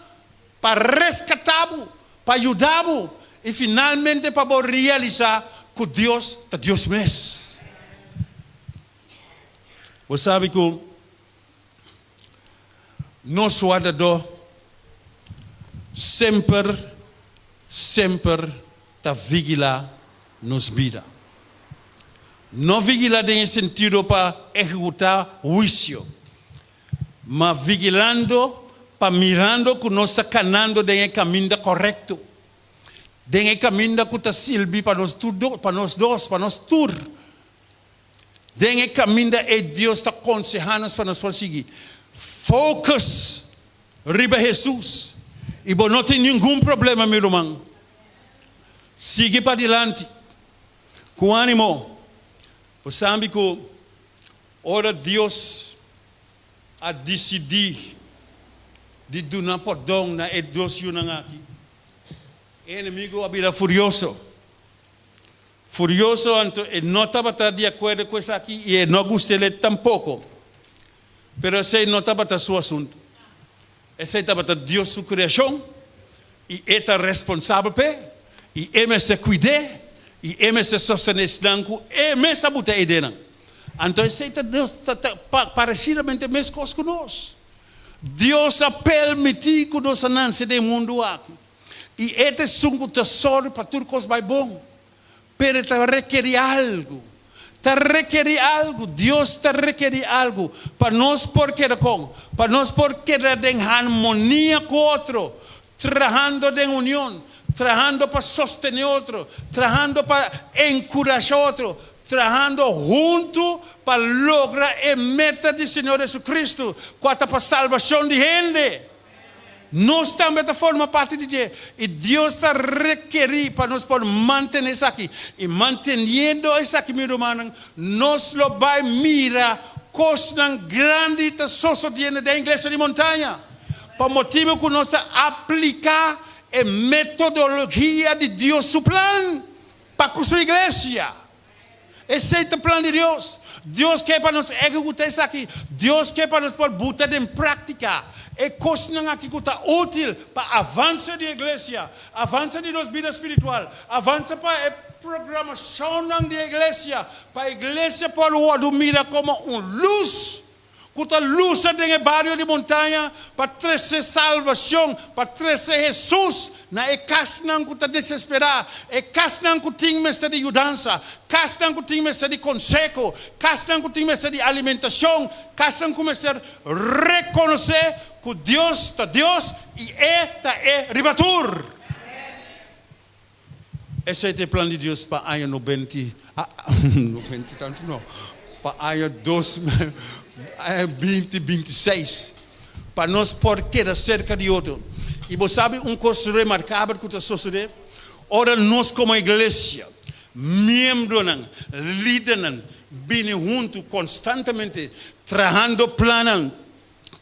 para resgatá-lo, para ajudá-lo e finalmente para realizar que Deus é Deus mesmo. Você sabe que nosso adador sempre está vigilar nos vidas. Não vigilar em sentido para executar juízo, mas vigilando para mirando que nós está caminhando em caminho correto, em caminho que está silbi para nós tudo, para nós dois, para nós todos. Em caminho é Deus está aconselhando para nós prosseguir. Focus riba Jesus e não tem nenhum problema, meu irmão. Siga para adiante com ânimo. Você sabe que ora Deus a decidir de dar perdão na Deus aqui. O inimigo a vida furioso. Furioso, não estava de acordo com isso aqui e não gostei dele tampouco. Pero esse não estava o seu assunto. Esse estava Deus sua criação e é responsável e ele se cuida. E ele se sostener estanco, ele se abuta aí dentro. Então, Deus está parecidamente mesmo conosco nós. Deus a permitir que nós nasce do mundo aqui. E este é um tesouro para tudo que vai bom. Pero te requer algo. Te requer algo. Deus te requer algo. Para nós porque para nós porque em harmonia com o outro. Trabajando em união. Trabajando para sostener otro, trabajando para encorajar otro, trabajando junto para lograr a meta del Señor Jesucristo, para a salvação de gente. Nós também formamos parte de Deus. E Deus está requerindo para nós poder manter isso aqui. E mantendo isso aqui, meu irmão, nós lo vai mirar coisas grandes que sucedem da igreja de montanha. Por motivo que nós aplicar a metodologia de Deus, seu plano para com sua igreja. Esse é o plano de Deus. Deus quer para nós executar isso aqui. Deus quer para nós botar em prática. É coisa aqui que está útil para avançar da igreja, avançar de nossa vida espiritual, avançar para a programação da igreja, para a igreja para o mira como luz. Kuta lusa dengan barrio de montanha para trazer salvação, para trazer Jesus na ekasnang kuta desesperar, ekasnang kuting mesta de ajudança, kasnang kuting mesta de consejo, kasnang kuting mesta de alimentação, kasnang kuting mesta reconhecer que Deus está Deus e é ribatur. Esse é o plano de Deus para ano 90, 90 tanto não, para ano 2026. para nós poder quedar cerca de outro. E você sabe coisa remarcável que está sucedendo? Ora, nós como igreja, membros, líderes, vêm juntos constantemente, trabalhando planos,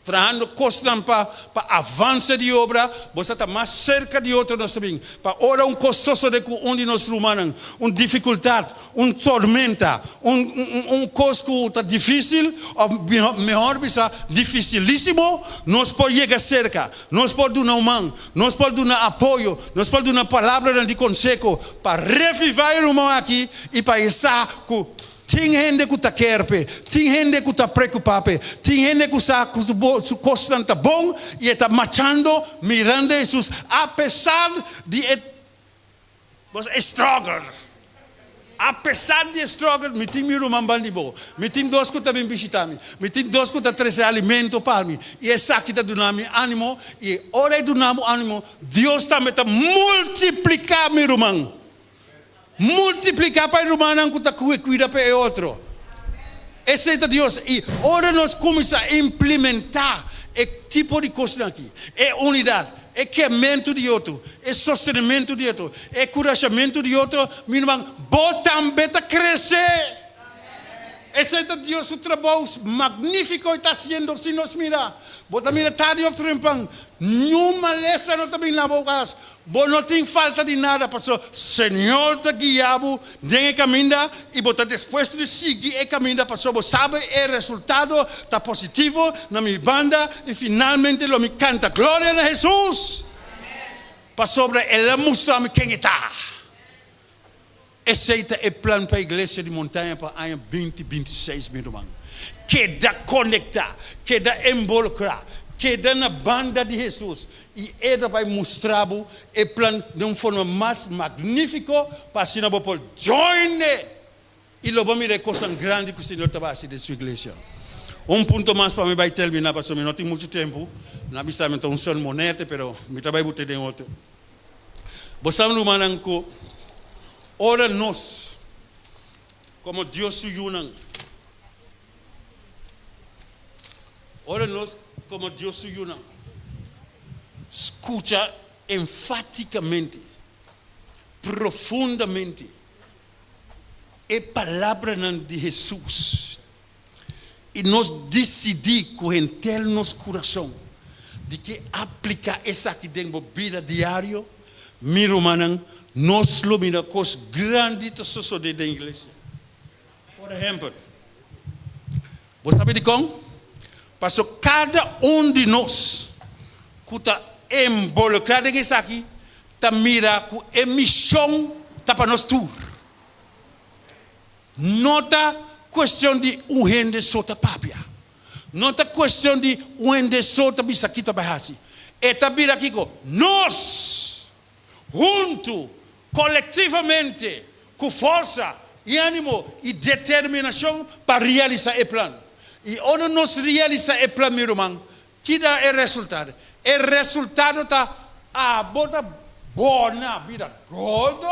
trabalhando coisas para avançar de obra, você está mais cerca de outro nós também. Para ora coisa sucede com de nós humanos, dificuldade, tormenta, coisa que está difícil, ou melhor, dificilíssimo, nós podemos chegar cerca, nós podemos dar uma mão, nós podemos dar apoio, nós podemos dar uma palavra de conselho para revivar o irmão aqui e para estar com tem gente que está querendo, tem gente que está preocupada, tem gente que está constante bom e está marchando, mirando Jesus, apesar de struggle. Apesar de struggle, me tem meu irmão bandido, me tem dois que também visitam, me tem dois que trazer alimento para mim, e essa que está dando ânimo, e ora dando ânimo, Deus também está multiplicar meu irmão. Multiplicar para o irmão que está cuida para o outro. Esse é Deus. E ora nós começamos a implementar esse tipo de coisa aqui. É unidade, é queimento de outro, é sostenimento de outro, é encorajamento de outro. Meu irmão, também está crescer. Esse é Deus, o trabalho magnífico que está sendo se nos mirar. Bota mira tarde ou trempang, nenhuma lesa não também na boca. Bom, não tem falta de nada, pastor. Senhor te guiado, tem caminho e bota depois de seguir o caminho, pastor. Você sabe o resultado está positivo na minha banda e finalmente lo me canta glória a Jesus. Pastor, ela mostra-me quem está. Esse é o plano para a igreja de montanha para o ano 2026, meu irmão. Que dá conectar, que dá involucrar, que dá na banda de Jesus. E ele vai mostrar o plano de uma forma mais magnífica para assim nós podemos join e nós vamos ver coisas grandes que o Senhor está fazendo de sua igreja. Ponto mais para mim vai terminar, pastor, não tem muito tempo. Não é um só monete, mas meu trabalho vai ter outro. Você sabe, irmão, que ora nós, como Deus se une, ora nós, como Deus se une, escucha enfaticamente, profundamente, a palavra de Jesus. E nós decidimos com o nosso coração de que aplicar essa aqui dentro da vida diária, meu irmão, nós lo mira coisas grandes que sucedem na igreja. Por exemplo, você sabe de como? Porque cada de nós que está involucrado nisso aqui, está mira com a missão para nós tudo. Não está questão de gente solta papia. Não está questão de gente solta bisa aqui para assim. Está mira aqui com nós, juntos, coletivamente, com força e ânimo e determinação para realizar o plano. E quando nós realizamos o plano, meu irmão, que dá o resultado? O resultado está a boa vida gordo,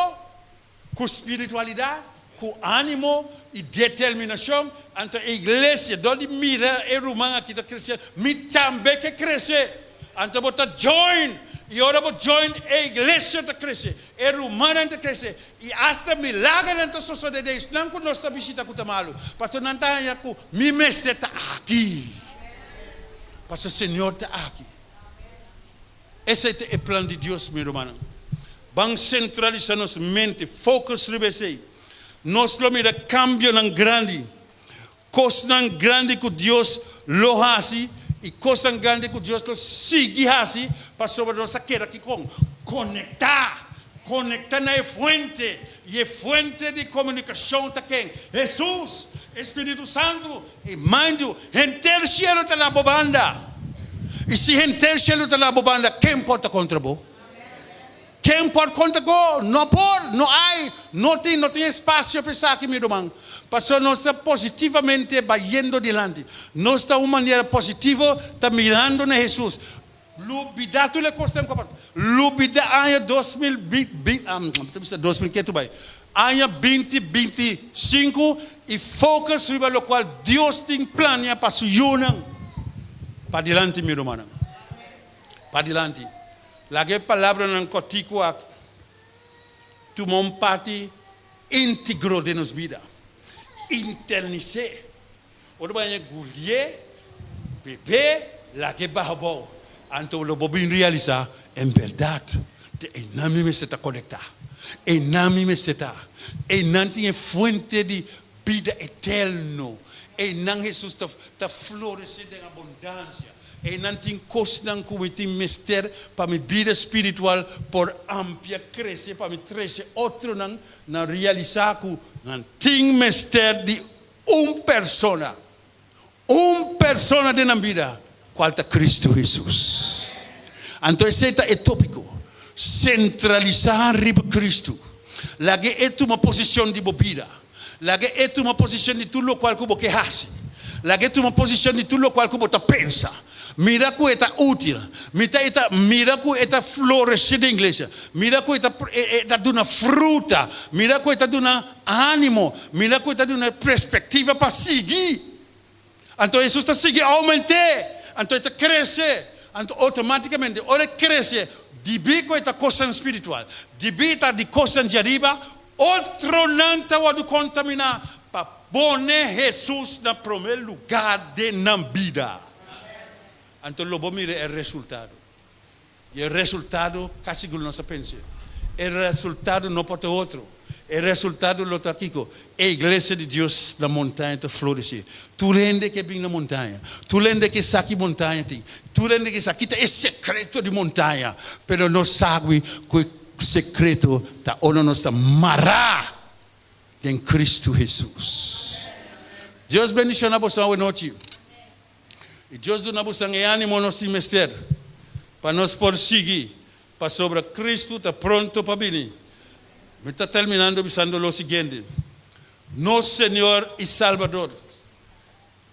com espiritualidade, com ânimo e determinação. Então a igreja, onde mira o irmão aqui está crescendo, me também quer crescer. Então bota join. E ora vou join a igreja está crescer, a humana está crescer. E hasta milagre não sucede isso. Não que nós está visita com o malo. Pastor não está aí com mi mestre está aqui. Pastor Senhor está aqui. Esse é o plano de Deus, meu irmão. Vamos centralizar nossa mente, focus rebece. Nós lo mira cambio não grande, coisa não grande que Deus lo hace. E coisa grande que Deus lo sigue assim para sobre nós aqui com conectar na fonte e a fonte de comunicação está quem? Jesus, Espírito Santo e mando, gente cielo está na bobanda. E se gente cielo está na bobanda, quem pode contra você? Quem pode contra você? Não pode, não tem espaço para pensar aqui, meu irmão. Pastor, nós estamos positivamente indo adiante. Nós estamos de uma maneira positiva, estamos mirando na Jesus. Lubida tu le costa com pastor. Lubida ano 2020, ano 2025 e foca sobre o qual Deus tem planeado para sua união. Para adelante, mi hermana. Para adelante. La que palabra en cotico tomar parte íntegro de nos vida. Internice. Ora banyak gulie, bebê, la que barbo. Anto lo bobin realizar en verdad. E nami me está conectar. E nami me está. E nanti é fuente de vida eterno. E nan Jesus ta florescer em abundância. E não tem coisa como tem mister para minha vida espiritual por amplia crescer para me crescer outro não na realizar que não tem mister de persona de na vida qual é Cristo Jesus. Então esse é tópico centralizar riba Cristo. Lá que é uma posição de bobida. Lá que é uma posição de tudo o qual que você hace. Lá que é uma posição de tudo o qual que você pensa. Miracle está útil. Miracle está florescer da igreja. Miracle está dando fruta. Miracle está dando ânimo. Miracle está dando perspectiva para seguir. Então Jesus está seguindo aumentar. Então está crescer. Então automaticamente, ora crescer. Dibico está coisa espiritual. Dibita de coisa de arriba. Outro não está a contaminar. Para pôr Jesus no primeiro lugar de na vida. Então, lobo mire o resultado. E o resultado, quase que não se pensa. O resultado não pode ter outro. O resultado lo está aqui. A igreja de Deus na montanha está florescer. Tu lende que vem na montanha. Tu lende que saque montanha. Tu lende que saque é secreto de montanha. Pero não sabe que o secreto está onde nós está marrar em Cristo Jesus. Deus bendiga você hoje noite. E Deus dá nos ânimo nos mister para nos prosseguir para sobre Cristo está pronto para vir. Me está terminando dizendo o seguinte: nosso Senhor e Salvador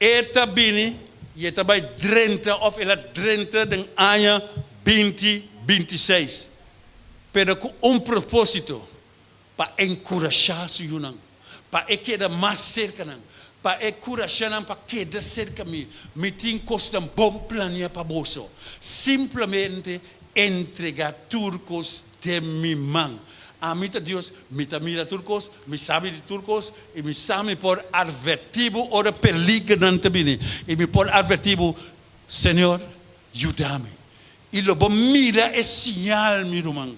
está vindo e está vai 30 ou ela 30 de ano 2026, pero com propósito para encorajar su yunang, para quedar mais cerca não. Para encorajar para quedar cerca de mim. Me tem coisa bom planear para você. Simplesmente entregar turcos de minha mão. A mim Deus, me mira turcos, me sabe de turcos e me sabe por advertivo ou perigo não também. E me por advertivo, Senhor, ajuda-me. E logo mira esse sinal, meu irmão.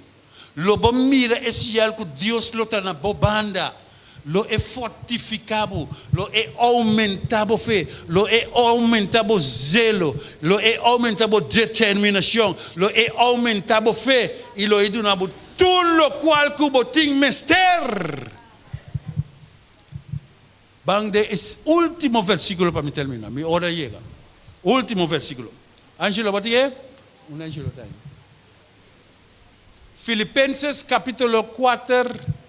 Logo mira esse sinal que Deus lo está na bobanda. Lo é fortificado, lo é aumentado fé, lo é aumentado zelo, lo é aumentado determinação, lo é aumentado fé e lo é donado tudo o qual que você tem mister. Bang de esse último versículo para me terminar, minha hora chega. Último versículo. Angelo, bate é? Angelo está aí. Filipenses capítulo 4.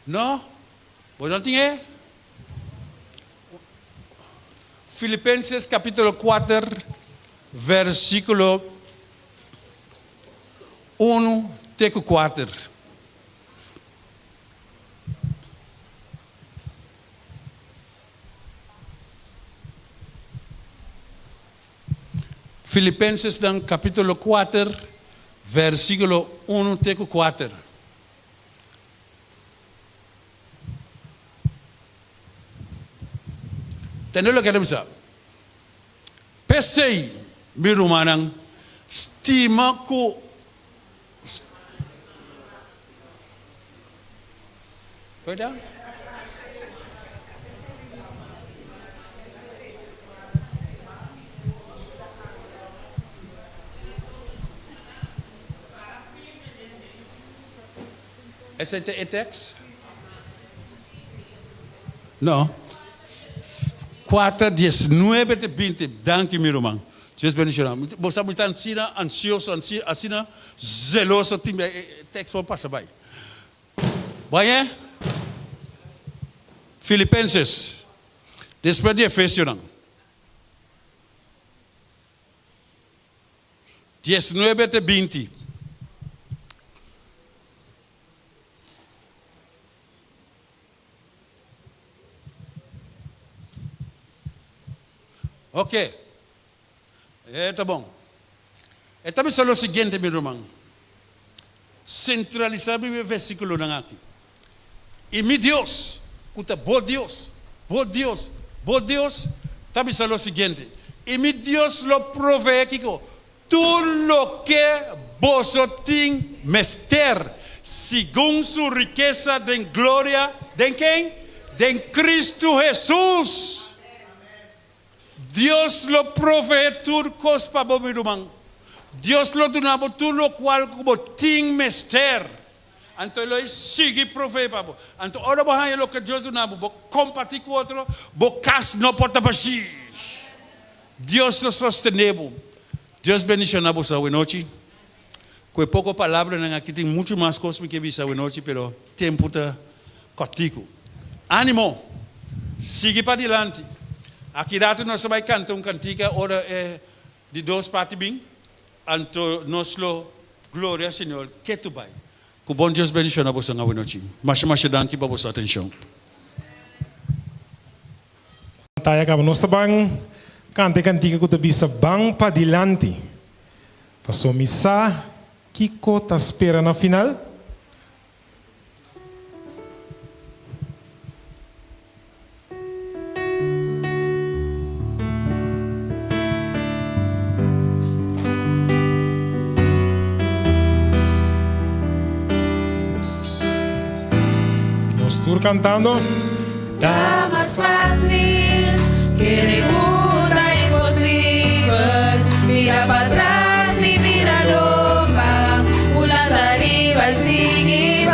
No? Vos não tinha? Filipenses capítulo 4, versículo 1 até 4. Filipenses capítulo 4, versículo 1 até 4. Entendeu o que eu dizer? Pensei, meu irmão, estima que Perdão? Esse é o texto? Não. 4, 19 e 20. Danke, meu irmão. Deus bendiga. Você está ansioso, assim, zeloso. Texto para passar bem. Vai, Filipenses. Depois de Efésios. 19 e 20. Ok. Tá bom. Então, me o seguinte, meu irmão. Centralizar o versículo aqui. E meu Deus, escuta, bom Deus, tá me o seguinte. E meu Deus lo provee aqui, tudo lo que vos tem mester, segundo su riqueza de glória, de quem? De Cristo Jesus. Dios lo provee tudo coisa para meu irmão. Deus lo donava tudo lo qual como tem mester. Então ele sigue provee para você. Então ora bahaya lo que Deus donava, vou compartilhar com outro, vou cas no porta baixi. Deus nos sostenemos. Deus bendicionar você hoje noite. Com pouco palavra, aqui tem muito mais coisas que visa hoje noite, pero tempo está cortico. Ânimo, siga para adiante. Aqui dentro nós vamos cantar cantiga ora de duas partes bem. Então nós lo glória ao Senhor que tu vai. Que bom Deus bendicionar você hoje noite. Mas danke para vossa atenção. Tayo ka nós tabang cante cantiga que tu bisa bang pa dilante. Passou missa, Kiko ta espera na final. Nós tour cantando. Tá mais fácil, querer muda impossível. Mira para trás e mira lomba, pulando arriba e sigue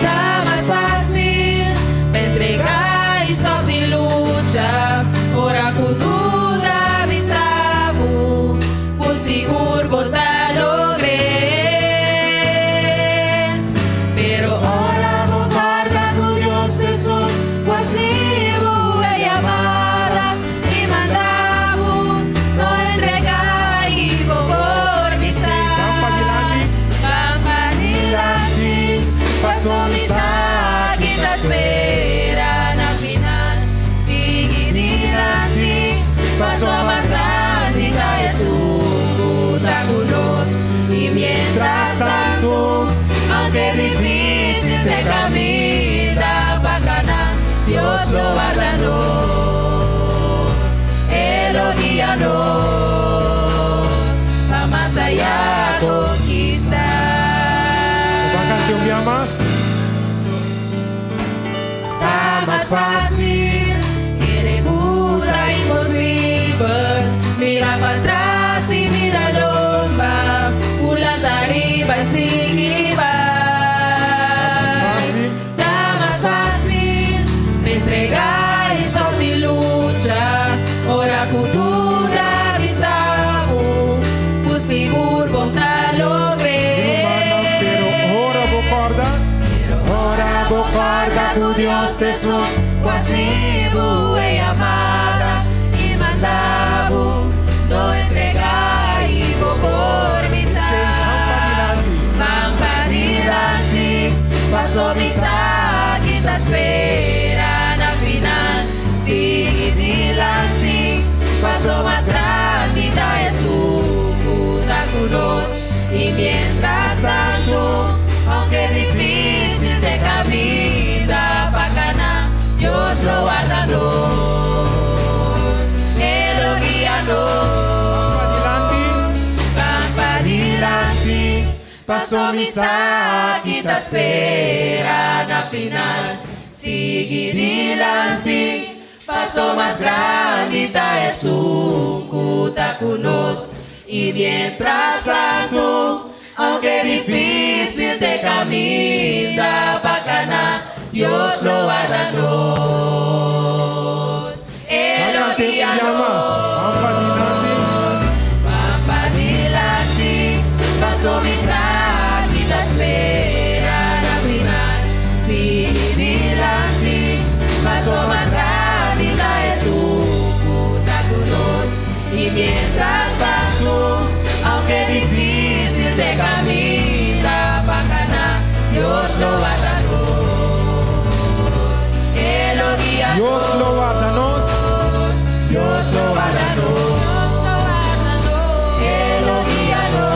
Tá mais fácil, entregar e stop de luta. Ora com tudo avisamos, com seguro cortar logré. Pero ora vou guardar com Deus te sou, quase vou amada e mandamos no entregar e vou formizar. Campanilante, passou missa que te espera na final. Sigue dilante, passou mais grande da Jesus, da conosco. E mientras tanto, aunque difícil te camina para ganar, Dios lo guarda-nos, Él lo guía-nos, va más allá a conquistar. Esta canción ya más. Tá mais fácil, quiere muda imposible. Mira para atrás y mira lomba, pulando arriba y sigue Tá mais fácil, entregar e só de luta. Ora com tudo avisamos, por seguro voltar logré. Pero ora vou corda com Deus te sou, quase voei amada e mandavo no entregar e vou formizar. Vampa dilante, passou missa que te espera na final. Sigue dilante, passou mais grande da Jesus, está conosco. E mientras tanto, aunque difícil de camina para ganar, Dios lo guarda-nos, Él lo guía-nos. Vampa dilante, passou missa que te espera na final. Sigue dilante, passou mais grande da Jesus, está conosco. E mientras tanto, aunque difícil te camina para ganar, Dios lo guarda-nos, Él lo guía-nos. Vampa dilante, passou missa que te espera na final. Sigue dilante, passou mais grande da Jesus, está conosco. E mientras tanto, aunque difícil te camina para ganar, Dios lo guarda-nos, Él lo guía-nos. Dios lo guarda-nos. Dios lo guardará. Él lo guiará.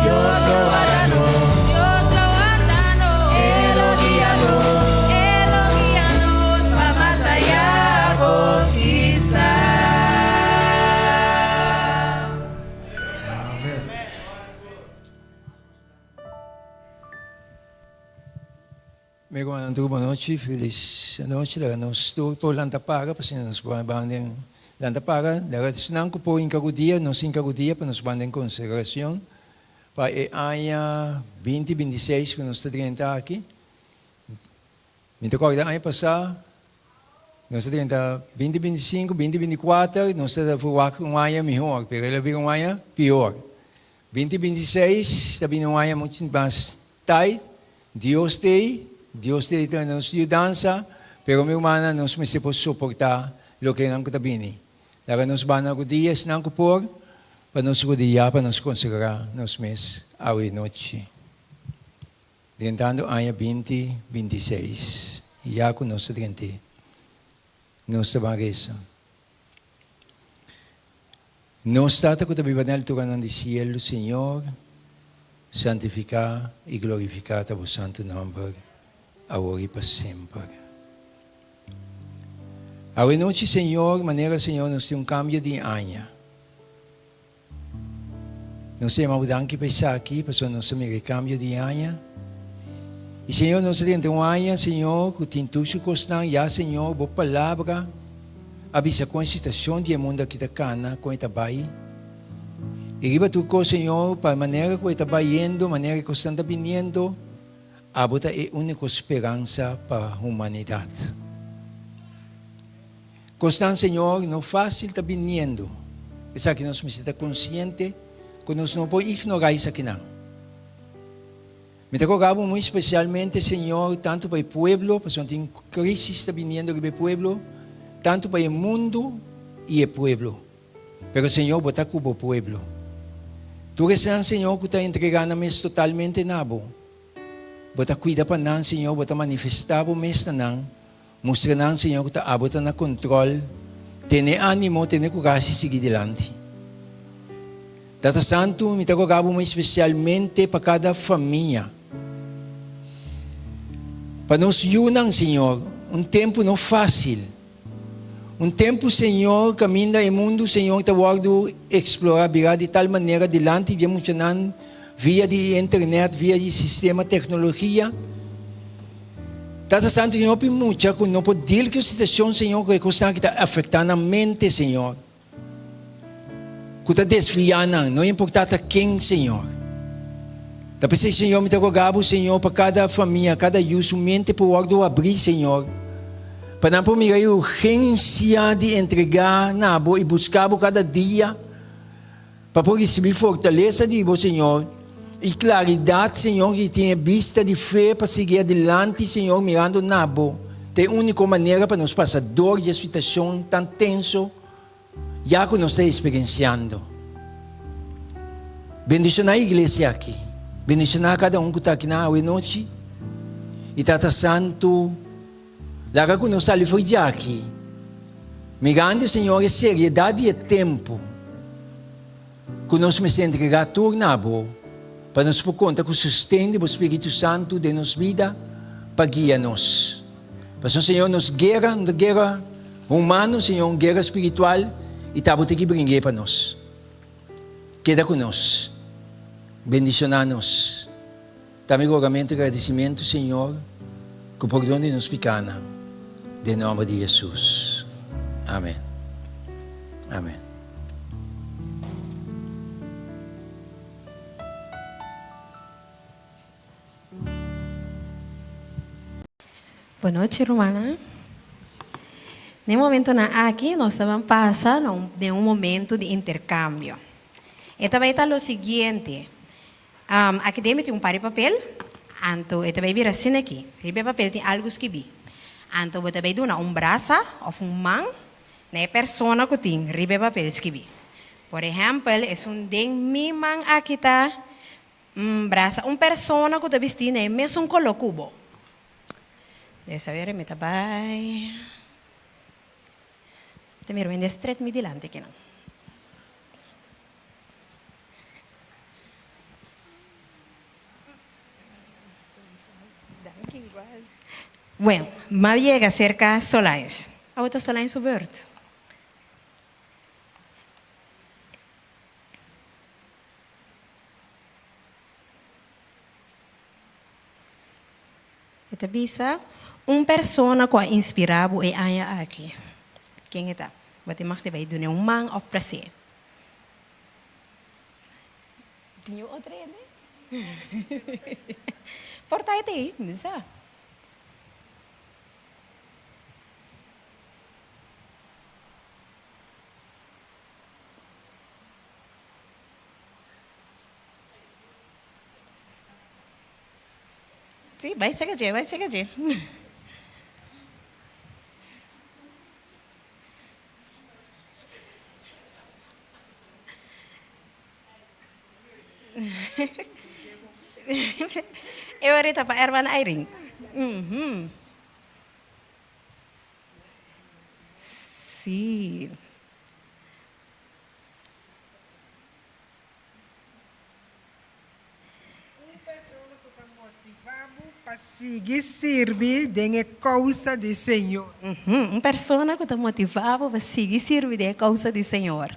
Dios lo guardará. Él lo guiará. Va más allá conquistar. Meron boa noite, feliz noite. Lara nos po lantapaga, kasi nos banding lantapaga. Lara sinang ko po inkagudia, nos inkagudia pa nos banding consagração. Pa aya 2026 que nos está aqui. Me recorda ano passado, nós temos 2025, 2024, nós temos um ano melhor, pero ele vira um ano pior. 2026 está vindo um ano muito mais tight. Deus tem nos ajudança, pero meu irmão nós precisamos suportar o que não está vindo. Lá nós vamos a dias não por para nos rodear, para nos consagrar nos meses à noite. Tentando ano 2026. E já com nossa gente, nossa barreira. Nós estamos com a Bíblia na altura do cielo, Senhor, santificar e glorificar o santo nome, agora e para sempre. A noite, Senhor, maneira, Senhor, nós temos cambio de ano. Nós temos mudança que pensar aqui, para nós temos cambio de ano. E, Senhor, nós temos um ano, Senhor, que tem tudo que já, Senhor, boa palavra, avisa com a situação de mundo que está cana, com a bai. E riba tu ko, Senhor, para a maneira que está indo, maneira que está vindo, abota é a única esperança para a humanidade. Constant, Senhor, não fácil está vindo. Isso aqui nós precisamos estar conscientes que nós não podemos ignorar isso aqui não. Me rogava muito especialmente, Senhor, tanto para o povo, porque tem crise está vindo para o povo, tanto para o mundo e o povo. Pero, Senhor, botar com o povo. Tu recebes, Senhor, que está entregando a mês totalmente nabo. Botar cuida para nós, Senhor, botar manifestar o mês na nós. Mostrar, Senhor, que está abota na controle. Ter ânimo, ter coragem de seguir adiante. Tata Santo, me rogava muito especialmente para cada família. Para nos unir, Senhor, tempo não fácil. Tempo, Senhor, caminha no mundo, Senhor, está guardo explorar de tal maneira adiante, via muito via de internet, via de sistema tecnologia. Tata Santo, Senhor, muito, que não pode dizer que a situação, Senhor, que está afetando a mente, Senhor. Que está desviando, não importa quem, Senhor. Tapos, Senhor, me rogava, Senhor, para cada família, cada uso, mente para o abrir, Senhor. Para não mirar a urgência de entregar nabo e buscar cada dia. Para receber fortaleza de você, Senhor. E claridade, Senhor, que tenha vista de fé para seguir adiante, Senhor, mirando nabo. Tem única maneira para nos passar dor e a situação tão tenso, já que nós estamos experienciando. Bendicionar a igreja aqui. Bendicionar cada que está aqui na noite. E Tata Santo, lá que nós saímos aqui, mirando, Senhor, a seriedade e tempo que nós me entregar tudo nabo, para nos por conta que o sustento do Espírito Santo de nossa vida, para guiar-nos. Para o Senhor nos guerra humana, Senhor, guerra espiritual, e está que brincar para nós. Queda conosco. Bendicionar-nos. Também rogamento e agradecimento, Senhor, que por onde nos picana. Em nome de Jesus. Amém. Amém. Boa noite, Romana. No momento aqui, nós estamos passando de momento de intercâmbio. Então, vai estar o seguinte. Aqui dentro tem par de papel. Então, vai vir assim aqui. Ribe papel tem algo escrito. Então, vai dar braço ou mão na pessoa que tem ribe papel escrito. Por exemplo, é minha mão aqui está braço. Pessoa que está vestindo é mesmo color cubo. Deve saber, me tabai. Te miro en stretch mi delante que no. Bueno, más llega cerca Solains. Auto Solains su word. Esta bisa persona que inspirado e aya aqui. Quem é? Wat mag te bij doen? Man of prazer? Tinha outra né? Porta aí, não sabe? Sí, vai ser que vai ser que Eu ahorita para hermana Irene. Sí. Para seguir servir de causa do Senhor. Uma pessoa que está motivada para seguir servir de causa do Senhor.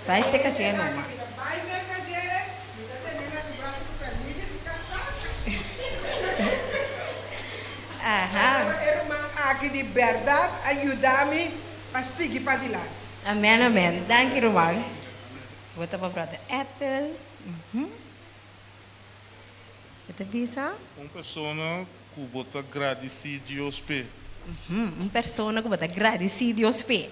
Vai ser cachê, mama. Vai ser cachê, me tá tendo as braços com família, se casar. Irmã, aqui de verdade, ajudar-me a seguir para diante. Amém, amém. Danke, irmão. Vou para brother Ethel. Você bisa? Uma pessoa que bota agradecer Deus pe. Uma pessoa que bota agradecer Deus pe.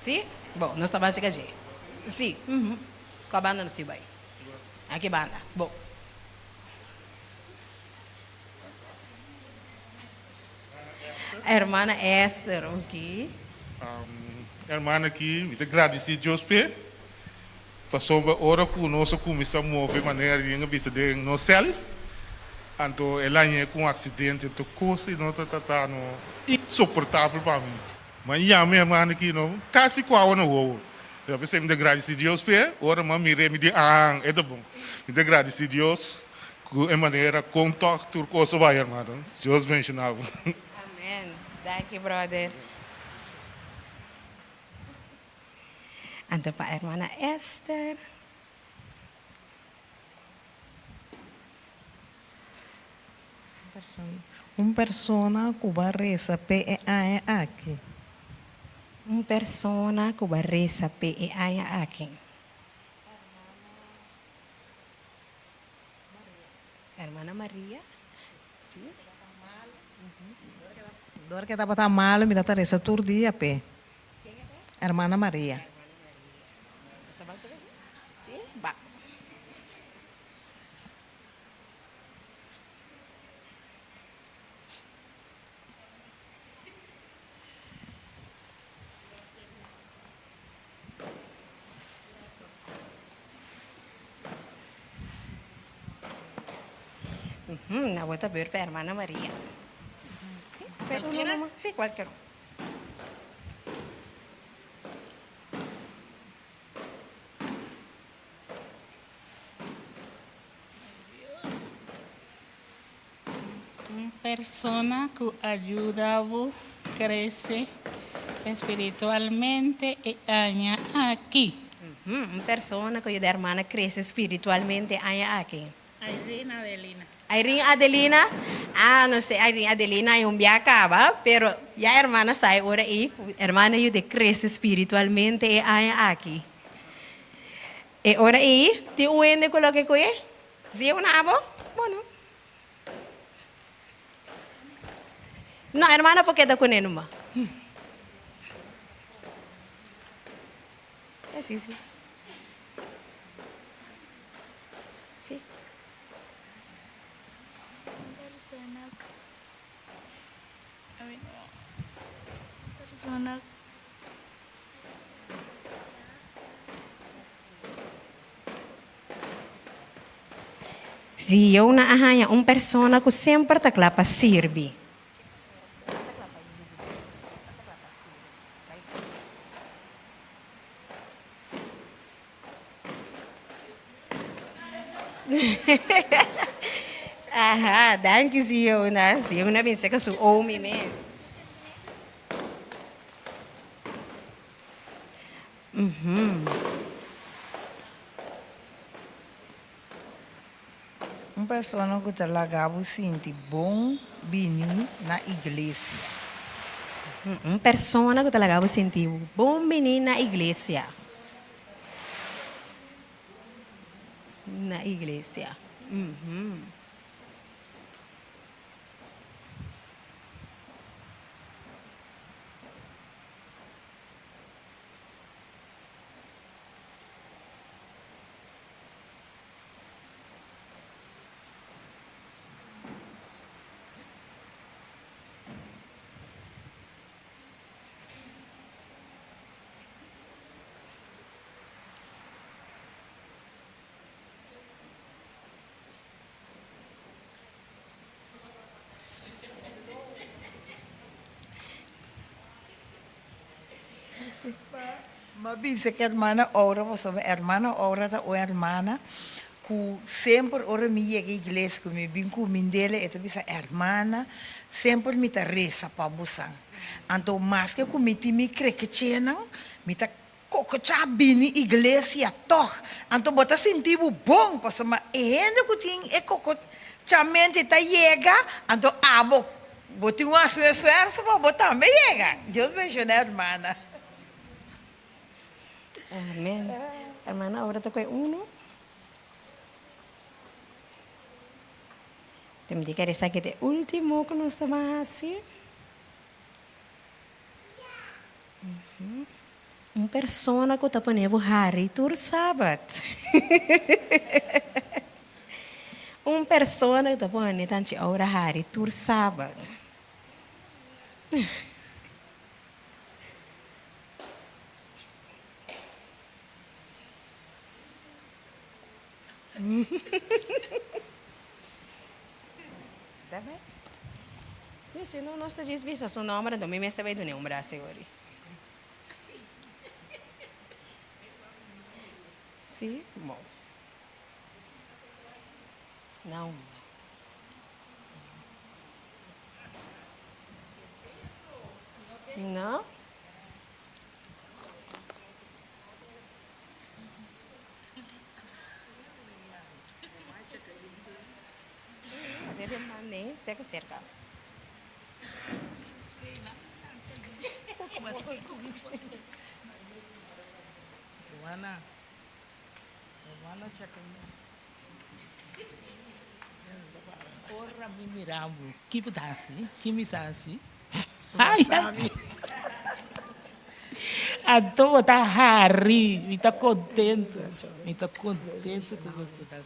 Sim? Bom, nós estamos aqui. Sim. Com a banda não se vai. Aqui banda. Bom. A irmã Esther, ok. Irmã aqui, me agradecer Deus pe. Passou a hora que nós começamos a mover de maneira de vista de no céu. Então, ela é com um acidente, então coisa não está insuportável para mim. Mas já minha irmã aqui não, quase qual não vou. Eu pensei me agradecer Deus pe. Ora mas me remedi é bom. Me agradecer Deus de maneira contato com o vai irmã. Deus mencionava. Amém. Thank you, brother. Então, para a irmã Esther. Uma pessoa que vai reza pe aqui. Uma pessoa que vai reza pe aqui. Hermana Maria. Sim. Dor que estava mal, me dá reza todo dia pe. Hermana Maria. Sim, va. La vuelta a ver para hermana María. ¿Sí? Pero ¿Cualquiera? no, sí, cualquiera. Una persona que ayuda a crecer espiritualmente y aña aquí. Una persona que ayuda a hermana crece espiritualmente allá aquí. Irene Adelina. Irene Adelina, no sé, Irene Adelina es un viacaba, pero ya hermana sabe ahora y hermana ayuda crece espiritualmente allá aquí. E ahora y, ¿te uende con lo que coye? ¿Sí una abo? Bueno. No, hermana, ¿por qué está con él nomás? Sí, sí. Sí. Persona Sim, eu na arranha uma pessoa que sempre está lá para servir. Aha, danke Siona. Siona pensa que sou homem mesmo. Uma pessoa que talagava sente bom bini na igreja. Uma pessoa que talaga sentir bom menino na igreja. Na igreja. Mas dice que hermana ora, você hermana ora da o hermana que sempre ora me llega igreja que me vim com mindele e bisa hermana sempre me ta reza para busang. Anto mais que comiti me crê que tienan me ta cococha bini igreja toch. Anto bota sentivo bom, passo mas ainda que tem e cococha mente ta llega, anto abo boti um esforço para botar me llega. Deus bendiga hermana. Amén. Hermana, ahora toca uno. Te me diga esa que de último que nos estamos así. Uma persona que está ponendo Harry tur sabat. Uma persona que está ponendo tanto ahora Harry tur sabat. Tá bem? Sim, se não, nós estamos vista seu nome, não me está vendo nenhum braço agora. Sim, bom. Não. Não? Deve mandar cerca. Ora mi miravo, que pudesse, que me sasse. Ai, adoro tá Harry, me tá contento com você tá.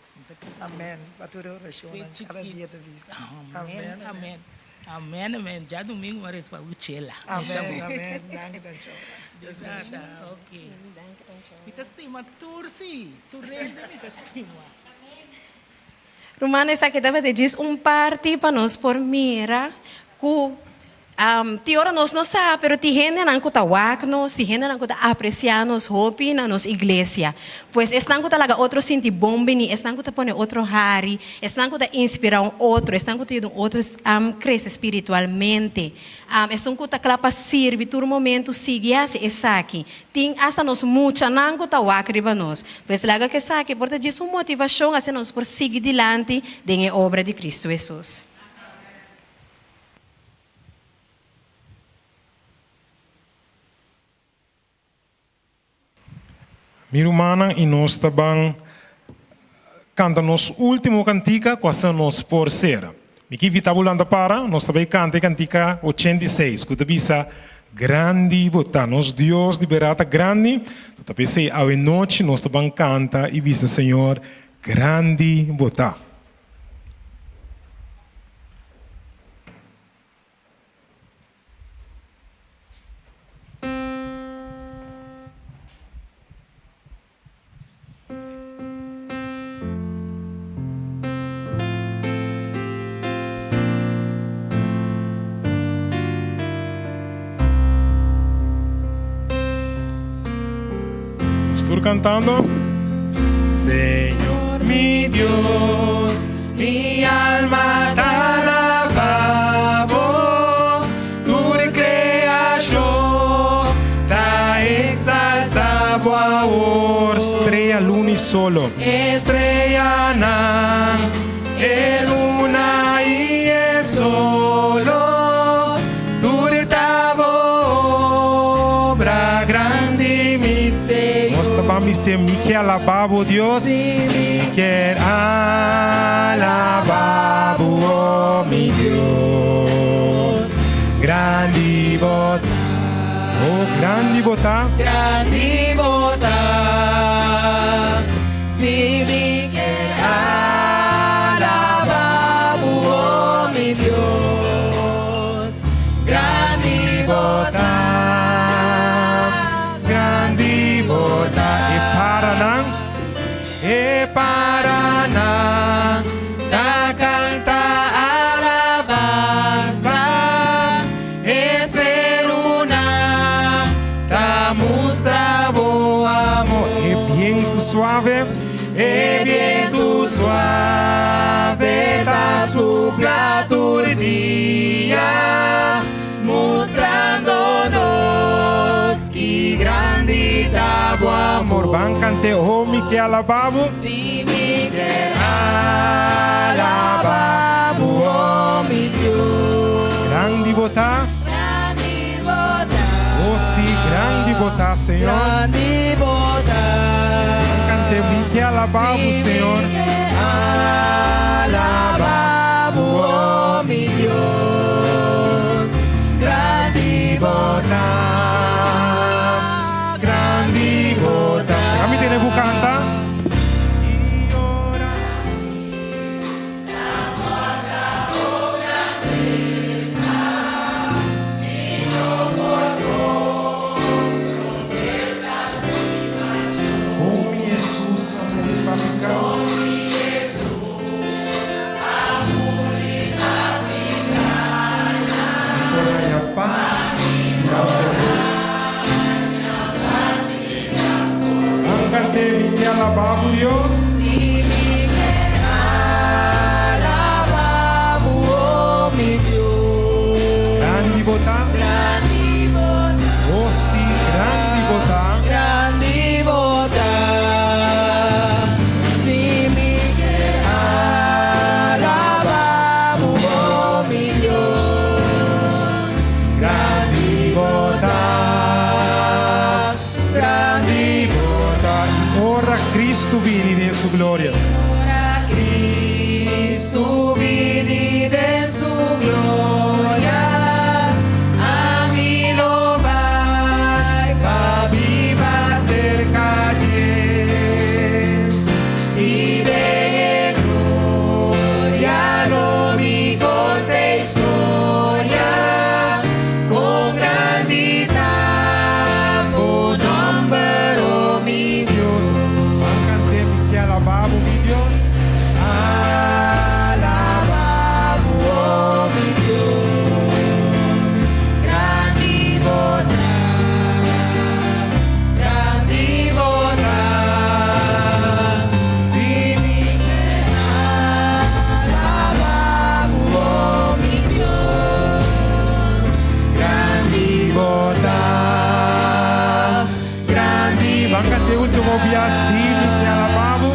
Amém. Patura oração cada dia da vida. Amém, amém. Amém, amém. Já domingo mas para o chela. Amém, amém. Danke dan Deus ok. Me estima tursi, tu rende me estima. Romana, essa aqui deve dizer parte para nós por mira que ti ora nós não sabe, pero ti gente não kuta wak nos, ti gente não kuta apreciar nos hopi na nos igreja. Pues estão kuta laga outro sinti bombini, estão kuta pone outro hari, estão kuta inspirar outro, estão kuta ir outros crescer espiritualmente. Estão kuta clapa sirvi tur momento sigue assim essa aqui. Tem hasta nos mucha não kuta wak riba nos. Pues laga que essa aqui porta diz motivação assim nos por seguir dilante de obra de Cristo Jesus. Minha irmã, e nós também cantamos último cantica, quase nós por ser. Aqui vitabulando para, nós também canta cantica 86, que também está grande, botar nos Deus de berata grande, também sei a noite nós também canta e visa Senhor grande botar. Estoy cantando. Señor mi Dios, mi alma te alaba, tu creación te exalta, estrella, luna y solo. Estrella, luna y el solo, tu obra grande mi Señor. Mostra para mí se me que alababo Dios, que alababo oh, mi Dios, grande bota, oh grande bota, grande bota, si me que alababo oh, mi Dios, grande bota. Paraná, ta canta alabanza, seruna, ta mostra bo amor. E viento suave, ta sopla todo dia, mostrando-nos que grande tá o amor. Van cante o mi que alababo. Si mi que alababo, oh mi Deus. Grande botar. Grande botar. Oh si grande botar, Senhor. Grande botar. Van cante mi que alababo, Senhor. Alababo, oh mi Deus. Grande botar. Grande botar. Kami tiene que cantar. Alababo Dios. Si me alababo, oh mi Dios. Grande botar. Grande botar. Oh si grande botar. Grande botar. Si me alababo, oh mi Dios. Grande botar. Grande botar. Ora Cristo viene en su gloria. Ora Cristo viene en su gloria. A mí lo va pa viva cerca de él. Y de gloria lo vi conté historia con grandidad, con nombre oh mi Dios. Que alababo mi Dios, alababo oh, mi Dios, grande botar, si mi alababo oh, mi Dios, grande botar, grande. Van a cantar último día si mi alababo.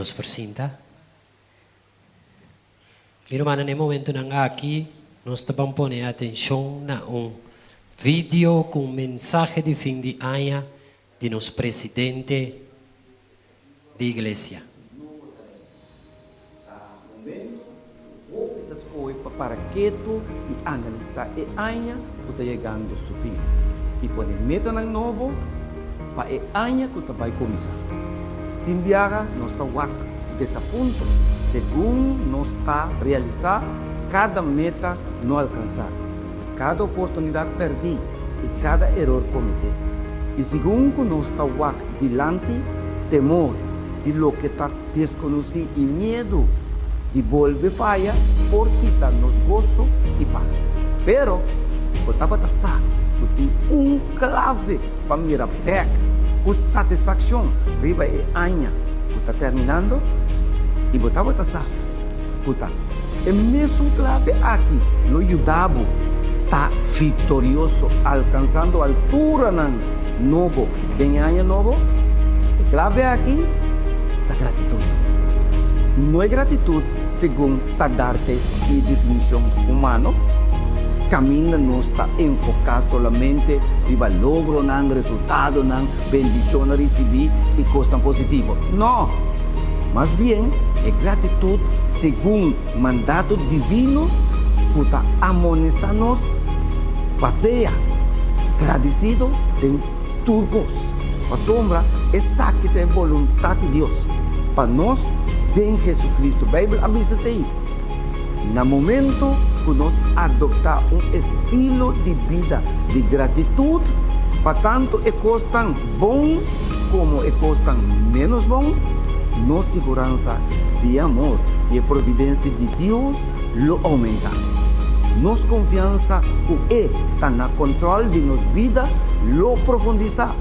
nos presenta. Miro mana no momento nang aqui, nós também poner atenção na vídeo com mensagem de fim de ano de nosso presidente da igreja. Foi para quieto e analisar e anha que está chegando ao seu fim. E pode meter no novo para e anha que está vai começar. Timbiara nós está wak desse ponto, segundo nós está realizar cada meta não alcançar, cada oportunidade perdi e cada erro cometer. E segundo nós está wak dilante temor de lo que está desconhecido e medo de volver falha por quitar nos gozo e paz. Pero, botava passar, tem clave para mirar back com satisfação, riba e anha, está terminando e botava passar, puta. É mesmo clave aqui, no ajudava, tá vitorioso, alcançando a altura novo, bem anha novo. E clave aqui, tá gratidão. Não é gratitude segundo standarte e definição humana. Caminho não está enfocado solamente no logro, no resultado, na bendição a receber e coisa positiva. Não, mas bem é gratitude segundo mandato divino para amonestar-nos, passeia, agradecido de turcos. A sombra essa que tem vontade de Deus para nós. Em Jesus Cristo, a Bíblia avisa assim, no momento que nós adoptar estilo de vida de gratitude, para tanto é coisa tão bom como é coisa tão menos bom, nossa segurança de amor e a providência de Deus lo aumenta. Nossa confiança que está no controle de nossa vida lo profundiza.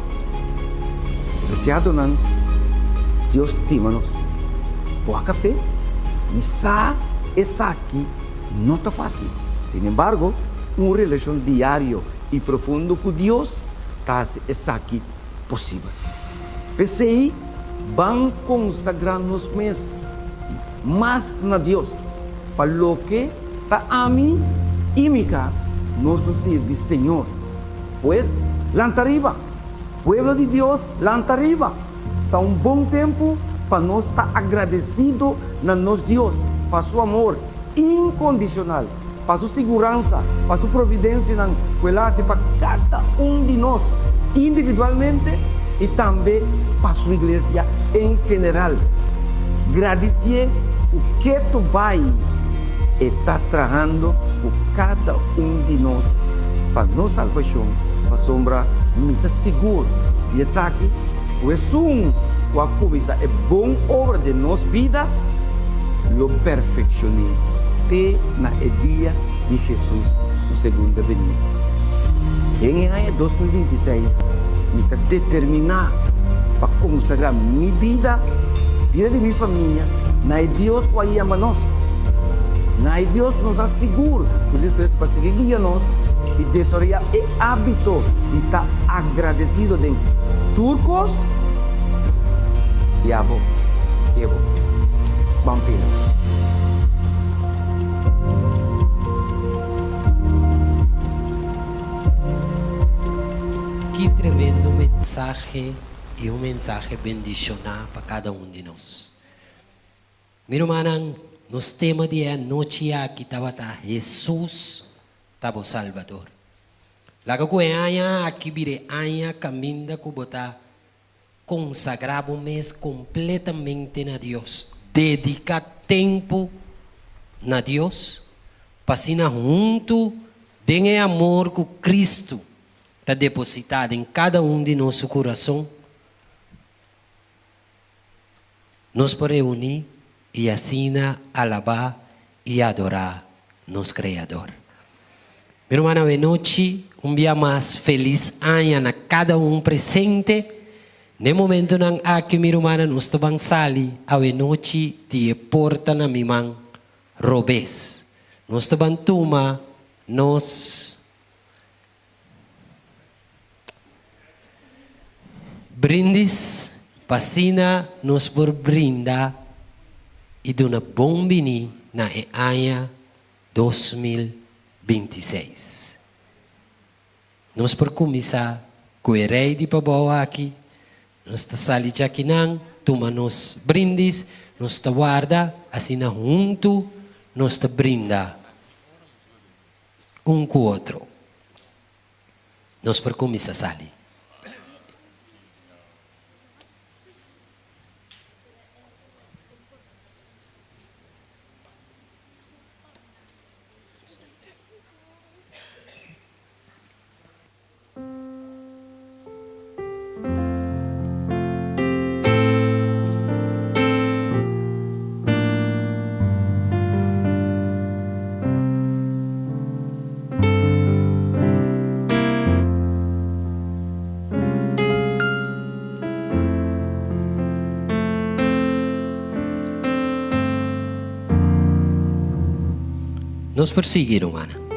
Apreciado não, Deus estima-nos. Boa café, missa essa aqui não está fácil. Sin embargo, uma relação diária e profunda com Deus faz essa aqui possível. Pensei, vamos consagrar-nos mais na Deus, para o que está a mim e minha casa, nós nos serve Senhor. Pois, lá arriba, pueblo de Deus, lá arriba, está bom tempo para nós estar agradecido na nosso Deus, para seu amor incondicional, para sua segurança, para sua providência, para cada de nós, individualmente e também para sua igreja em geral. Agradecer o que tu vai estar trabalhando por cada de nós, para nossa salvação, para sombra, me está seguro de estar aqui, pois a começar é boa obra de nossa vida, lo perfeccionei até na dia de Jesus, sua segunda venida. Em ano 2026, me está determinar para consagrar minha vida de minha família, na Deus que ama nós, na Deus nos assegura, por isso para seguir guia nós e desarrollar o hábito de estar agradecido de turcos. Diabo, Diabo, vampiro. Que tremendo mensaje e mensaje bendicional para cada de nós. Meu irmão, nos tema de noite aqui estava Jesus, estava o Salvador. Laga ko aya aqui vire aya caminda ko botar consagrar um mês completamente na Deus, dedicar tempo na Deus, passar junto de amor que Cristo está depositado em cada de nosso coração. Nos podemos unir e assim alabar e adorar nosso Criador. Meu irmão, de noite, dia mais feliz ano a cada presente. No momento nang aqui, minha irmã, nós estamos sali, a noite de porta na minha mão, robes. Nós estamos tuma, nós brindis, pasina, nós por brinda e duna bombini na e anya 2026. Nós por começar com o rei de Paboa aqui, nós está sali aqui não, toma nos brindis, nós está guarda, assim na junto, nós está brinda um com o outro. Nós por começar sali. Nós perseguiram, Ana.